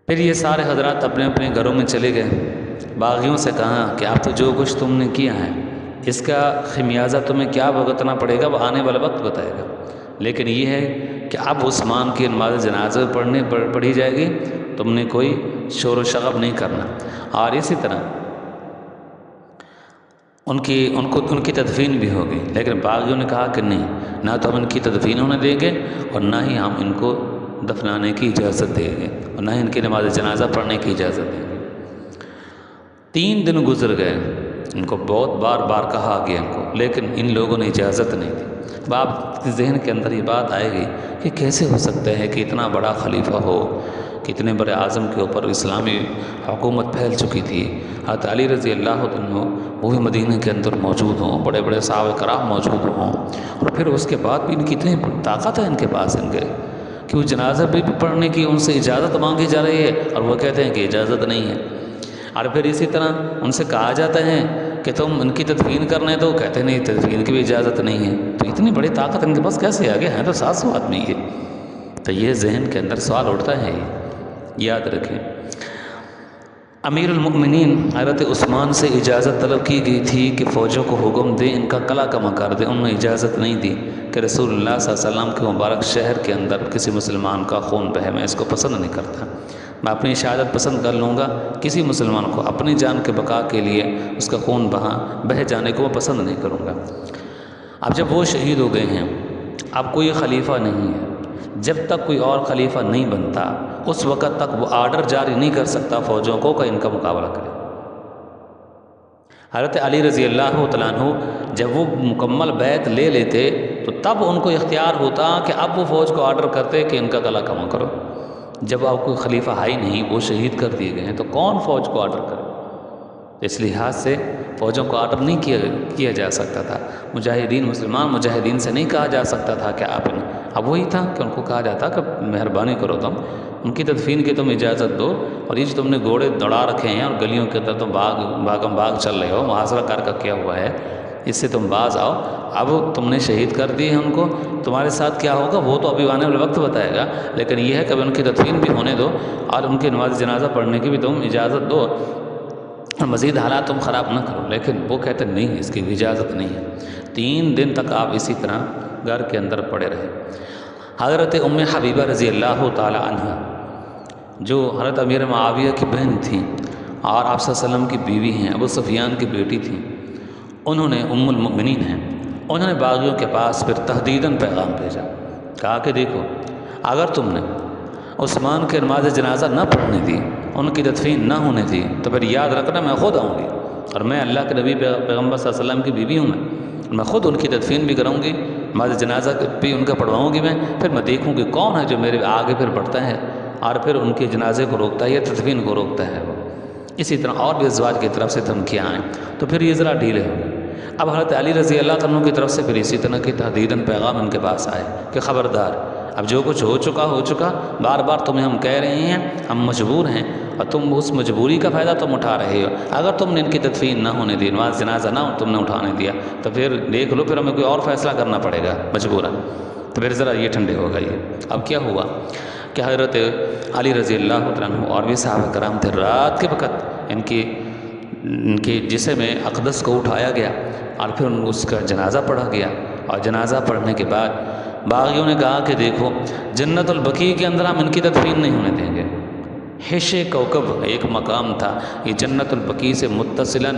پھر یہ سارے حضرات اپنے اپنے گھروں میں چلے گئے، باغیوں سے کہا کہ اب تو جو کچھ تم نے کیا ہے اس کا خمیازہ تمہیں کیا بھگتنا پڑے گا وہ آنے والا وقت بتائے گا، لیکن یہ ہے کہ اب عثمان کی نماز جنازہ پڑھی جائے گی، تم نے کوئی شور و شغب نہیں کرنا، اور اسی طرح ان کی تدفین بھی ہوگی۔ لیکن باغیوں نے کہا کہ نہیں، نہ تو ہم ان کی تدفین ہونے دیں گے اور نہ ہی ہم ان کو دفنانے کی اجازت دیں گے اور نہ ہی ان کی نماز جنازہ پڑھنے کی اجازت دیں گے۔ 3 دن گزر گئے، ان کو بہت بار بار کہا گیا ان کو، لیکن ان لوگوں نے اجازت نہیں دی۔ اب آپ کے ذہن کے اندر یہ بات آئے گی کہ کیسے ہو سکتا ہے کہ اتنا بڑا خلیفہ ہو، کہ اتنے بڑے اعظم کے اوپر اسلامی حکومت پھیل چکی تھی، حضرت علی رضی اللہ عنہ وہ بھی مدینہ کے اندر موجود ہوں، بڑے بڑے صحابہ کرام موجود ہوں، اور پھر اس کے بعد بھی ان کی اتنی طاقت ہے ان کے پاس ان کے کہ وہ جنازہ بھی پڑھنے کی ان سے اجازت مانگی جا رہی ہے اور وہ کہتے ہیں کہ اجازت نہیں ہے۔ اور پھر اسی طرح ان سے کہا جاتا ہے کہ تم ان کی تدفین کرنے دو، کہتے نہیں تدفین کی بھی اجازت نہیں ہے۔ تو اتنی بڑی طاقت ان کے پاس کیسے آگے ہیں؟ تو 700 آدمی ہے۔ تو یہ ذہن کے اندر سوال اٹھتا ہے، یہ یاد رکھیں۔ امیر المؤمنین حضرت عثمان سے اجازت طلب کی گئی تھی کہ فوجوں کو حکم دیں ان کا قلعہ کما کر دیں، انہوں نے اجازت نہیں دی کہ رسول اللہ صلی اللہ علیہ وسلم کے مبارک شہر کے اندر کسی مسلمان کا خون بہے، میں اس کو پسند نہیں کرتا، میں اپنی شہادت پسند کر لوں گا، کسی مسلمان کو اپنی جان کے بقا کے لیے اس کا خون بہہ جانے کو میں پسند نہیں کروں گا۔ اب جب وہ شہید ہو گئے ہیں، اب کوئی خلیفہ نہیں ہے، جب تک کوئی اور خلیفہ نہیں بنتا اس وقت تک وہ آرڈر جاری نہیں کر سکتا فوجوں کو کہ ان کا مقابلہ کرے۔ حضرت علی رضی اللہ تعالیٰ عنہ جب وہ مکمل بیعت لے لیتے تو تب ان کو اختیار ہوتا کہ اب وہ فوج کو آرڈر کرتے کہ ان کا گلا کما کرو۔ جب اب کوئی خلیفہ ہے ہی نہیں، وہ شہید کر دیے گئے ہیں، تو کون فوج کو آرڈر کرے؟ اس لحاظ سے فوجوں کو آرڈر نہیں کیا جا سکتا تھا، مجاہدین مسلمان مجاہدین سے نہیں کہا جا سکتا تھا کہ آپ اب وہی تھا کہ ان کو کہا جاتا کہ مہربانی کرو تم ان کی تدفین کی تم اجازت دو، اور یہ جو تم نے گھوڑے دوڑا رکھے ہیں اور گلیوں کے اندر تم باغم باغ چل رہے ہو، محاصرہ کر کا کیا ہوا ہے، اس سے تم باز آؤ، اب تم نے شہید کر دیے ہیں ان کو، تمہارے ساتھ کیا ہوگا وہ تو ابھی آنے والا وقت بتائے گا، لیکن یہ ہے کہ ان کی تدفین بھی ہونے دو اور ان کی نماز جنازہ پڑھنے کی بھی تم اجازت دو، اور مزید حالات تم خراب نہ کرو۔ لیکن وہ کہتے نہیں، اس کی اجازت نہیں ہے۔ 3 دن تک آپ اسی طرح گھر کے اندر پڑے رہے۔ حضرت ام حبیبہ رضی اللہ تعالی عنہ جو حضرت امیر معاویہ کی بہن تھیں اور آپ صلی اللہ علیہ وسلم کی بیوی ہیں، ابو سفیان کی بیٹی تھیں، انہوں نے ام المؤمنین ہیں، انہوں نے باغیوں کے پاس پھر تحدیداً پیغام بھیجا، کہا کہ دیکھو اگر تم نے عثمان کے نماز جنازہ نہ پڑھنے دی، ان کی تدفین نہ ہونے دی، تو پھر یاد رکھنا میں خود آؤں گی، اور میں اللہ کے نبی پیغمبر صلی اللہ علیہ وسلم کی بیوی ہوں، میں خود ان کی تدفین بھی کروں گی، نماز جنازہ بھی ان کا پڑھواؤں گی میں، پھر میں دیکھوں گی کون ہے جو میرے آگے پھر بڑھتا ہے اور پھر ان کے جنازے کو روکتا ہے یا تدفین کو روکتا ہے وہ۔ اسی طرح اور بھی ازواج کی طرف سے دھمکیاں آئیں تو پھر یہ ذرا ڈھیلے ہو گئے۔ اب حضرت علی رضی اللہ عنہ کی طرف سے پھر اسی طرح کی تحدیداً پیغام ان کے پاس آئے کہ خبردار، اب جو کچھ ہو چکا، بار بار تمہیں ہم کہہ رہے ہیں ہم مجبور ہیں، اور تم اس مجبوری کا فائدہ تم اٹھا رہے ہو، اگر تم نے ان کی تدفین نہ ہونے دی، نماز جنازہ نہ تم نے اٹھانے دیا، تو پھر دیکھ لو، پھر ہمیں کوئی اور فیصلہ کرنا پڑے گا مجبوراً۔ تو پھر ذرا یہ ٹھنڈے ہو گئے۔ اب کیا ہوا کہ حضرت علی رضی اللہ عنہ اور بھی صحابہ کرام تھے، رات کے وقت ان کی جسم اقدس کو اٹھایا گیا اور پھر اس کا جنازہ پڑھا گیا، اور جنازہ پڑھنے کے بعد باغیوں نے کہا کہ دیکھو جنت البقیع کے اندر ہم ان کی تدفین نہیں ہونے دیں گے۔ حش کوکب ایک مقام تھا، یہ جنت البقیع سے متصلاً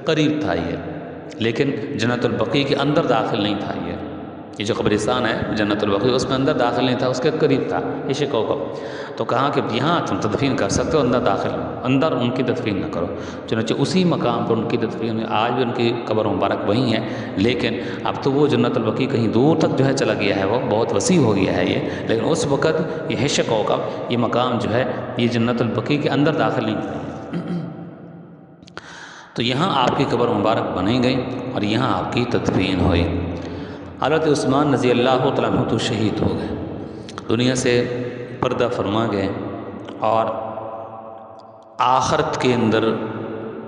قریب تھا یہ، لیکن جنت البقیع کے اندر داخل نہیں تھا یہ، یہ جو قبرستان ہے جنت البقیع اس میں اندر داخل نہیں تھا، اس کے قریب تھا عشق کوكب. تو کہا کہ یہاں تم تدفین کر سکتے ہو، اندر داخل اندر ان کی تدفین نہ کرو. چنانچہ اسی مقام پر ان کی تدفین ہوئی. آج بھی ان کی قبر مبارک وہیں ہے، لیکن اب تو وہ جنت البقیع کہیں دور تک جو ہے چلا گیا ہے، وہ بہت وسیع ہو گیا ہے یہ. لیکن اس وقت یہ عشق کوكب، یہ مقام جو ہے یہ جنت البقیع کے اندر داخل نہیں تھا. تو یہاں آپ کی قبر مبارک بنائی گئی اور یہاں آپ کی تدفین ہوئی. حضرت عثمان رضی اللہ تعالیٰ عنہ تو شہید ہو گئے، دنیا سے پردہ فرما گئے اور آخرت کے اندر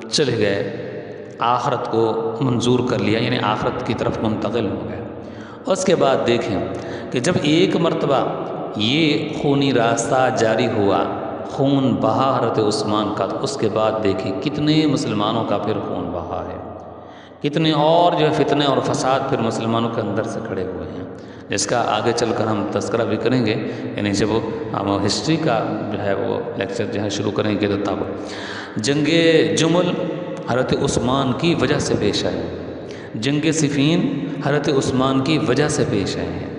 چلے گئے، آخرت کو منظور کر لیا، یعنی آخرت کی طرف منتقل ہو گئے. اس کے بعد دیکھیں کہ جب ایک مرتبہ یہ خونی راستہ جاری ہوا، خون بہا حضرت عثمان کا، تو اس کے بعد دیکھیں کتنے مسلمانوں کا پھر خون بہا ہے، کتنے اور جو ہے فتنے اور فساد پھر مسلمانوں کے اندر سے کھڑے ہوئے ہیں، جس کا آگے چل کر ہم تذکرہ بھی کریں گے. یعنی جب ہم ہسٹری کا جو ہے وہ لیکچر جو ہے شروع کریں گے تو تب جنگ جمل حضرت عثمان کی وجہ سے پیش آئی، جنگ صفین حضرت عثمان کی وجہ سے پیش آئی ہے،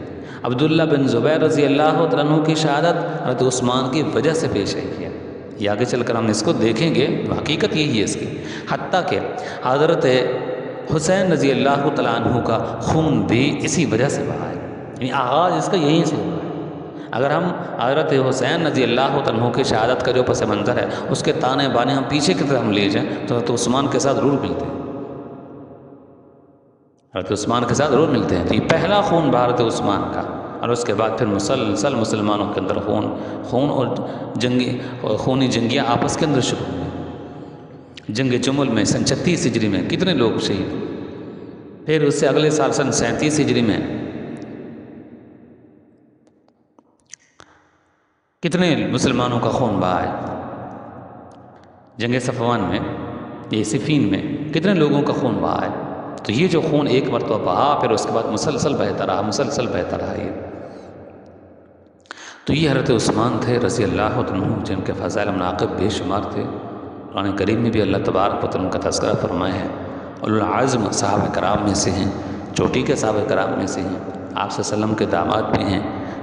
عبداللہ بن زبیر رضی اللہ عنہ کی شہادت حضرت عثمان کی وجہ سے پیش آئی ہے. یہ آگے چل کر ہم اس کو دیکھیں گے، حقیقت یہی ہے اس کی. حتیٰ کہ حضرت حسین رضی اللہ تعالیٰ عنہ کا خون بھی اسی وجہ سے بہا ہے، یعنی آغاز اس کا یہیں سے ہوا ہے. اگر ہم حضرت حسین رضی اللہ عنہ کی شہادت کا جو پس منظر ہے اس کے تانے بانے ہم پیچھے کی طرف ہم لے جائیں تو حضرت عثمان کے ساتھ ضرور ملتے ہیں، حضرت عثمان کے ساتھ ضرور ملتے ہیں. تو یہ پہلا خون بہا حضرت عثمان کا، اور اس کے بعد پھر مسلسل مسلمانوں کے اندر خون اور خونی جنگیاں آپس کے اندر شروع ہوئی. جنگ جمل میں سن 36 ہجری میں کتنے لوگ شہید ہوئے، پھر اس سے اگلے سال سن 37 ہجری میں کتنے مسلمانوں کا خون بہا ہے. جنگ صفوان میں، یہ صفین میں کتنے لوگوں کا خون بہا ہے. تو یہ جو خون ایک مرتبہ بہا پھر اس کے بعد مسلسل بہتا رہا، مسلسل بہتا رہا. یہ تو یہ حضرت عثمان تھے رضی اللہ عنہ، جن کے فضائل مناقب بے شمار تھے. قرآن کریم میں بھی اللہ تبارک و تعالیٰ کا تذکرہ فرمایا ہے. العزم صحابہ کرام میں سے ہیں، چوٹی کے صحابہ کرام میں سے ہیں، آپ صلی اللہ علیہ وسلم کے داماد بھی ہیں.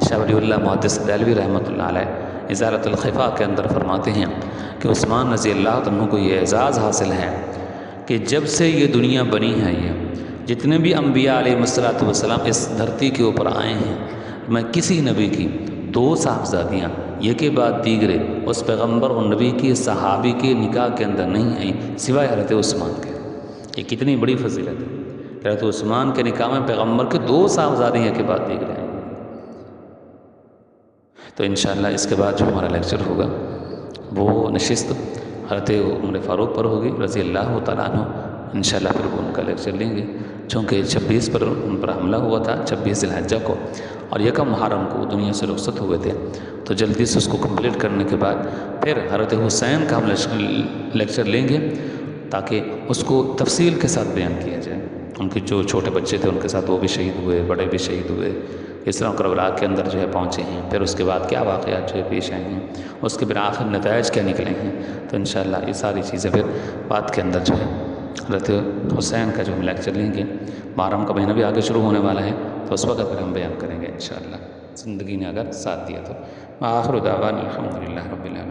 شاہ ولی اللہ محدث دہلوی رحمۃ اللہ علیہ ازالۃ الخفا کے اندر فرماتے ہیں کہ عثمان رضی اللہ عنہ کو یہ اعزاز حاصل ہے کہ جب سے یہ دنیا بنی ہے، یہ جتنے بھی انبیاء علیہ السلام اس دھرتی کے اوپر آئے ہیں، میں کسی نبی کی 2 صاحبزادیاں یہ کے بعد دیگرے اس پیغمبر اور نبی کی صحابی کے نکاح کے اندر نہیں آئیں سوائے حضرت عثمان کے. یہ کتنی بڑی فضیلت ہے. حضرت عثمان کے نکاح میں پیغمبر کے 2 صاحبزادیاں یہ کے بعد دیگرے آئیں. تو انشاءاللہ اس کے بعد جو ہمارا لیکچر ہوگا وہ نشست حضرت عمر فاروق پر ہوگی رضی اللہ تعالیٰ عنہ. انشاءاللہ پھر وہ ان کا لیکچر لیں گے، چونکہ 26 پر ان پر حملہ ہوا تھا، 26 ذی الحجہ کو، اور 1 محرم کو وہ دنیا سے رخصت ہوئے تھے. تو جلدی سے اس کو کمپلیٹ کرنے کے بعد پھر حضرت حسین کا ہم لیکچر لیں گے تاکہ اس کو تفصیل کے ساتھ بیان کیا جائے. ان کے جو چھوٹے بچے تھے ان کے ساتھ وہ بھی شہید ہوئے، بڑے بھی شہید ہوئے، اس طرح کربلا کے اندر جو ہے پہنچے ہیں، پھر اس کے بعد کیا واقعات جو ہے پیش آئے ہیں، اس کے پھر آخر نتائج کیا نکلے ہیں. تو انشاءاللہ یہ ساری چیزیں پھر بعد کے اندر جو ہے حضرت حسین کا جو ہم لیکچر لیں گے. محرم کا مہینہ بھی آگے شروع ہونے والا ہے تو اس وقت پھر ہم بیان کریں گے انشاءاللہ، زندگی نے اگر ساتھ دیا تو. آخر دعوانا الحمدللہ رب العالمین.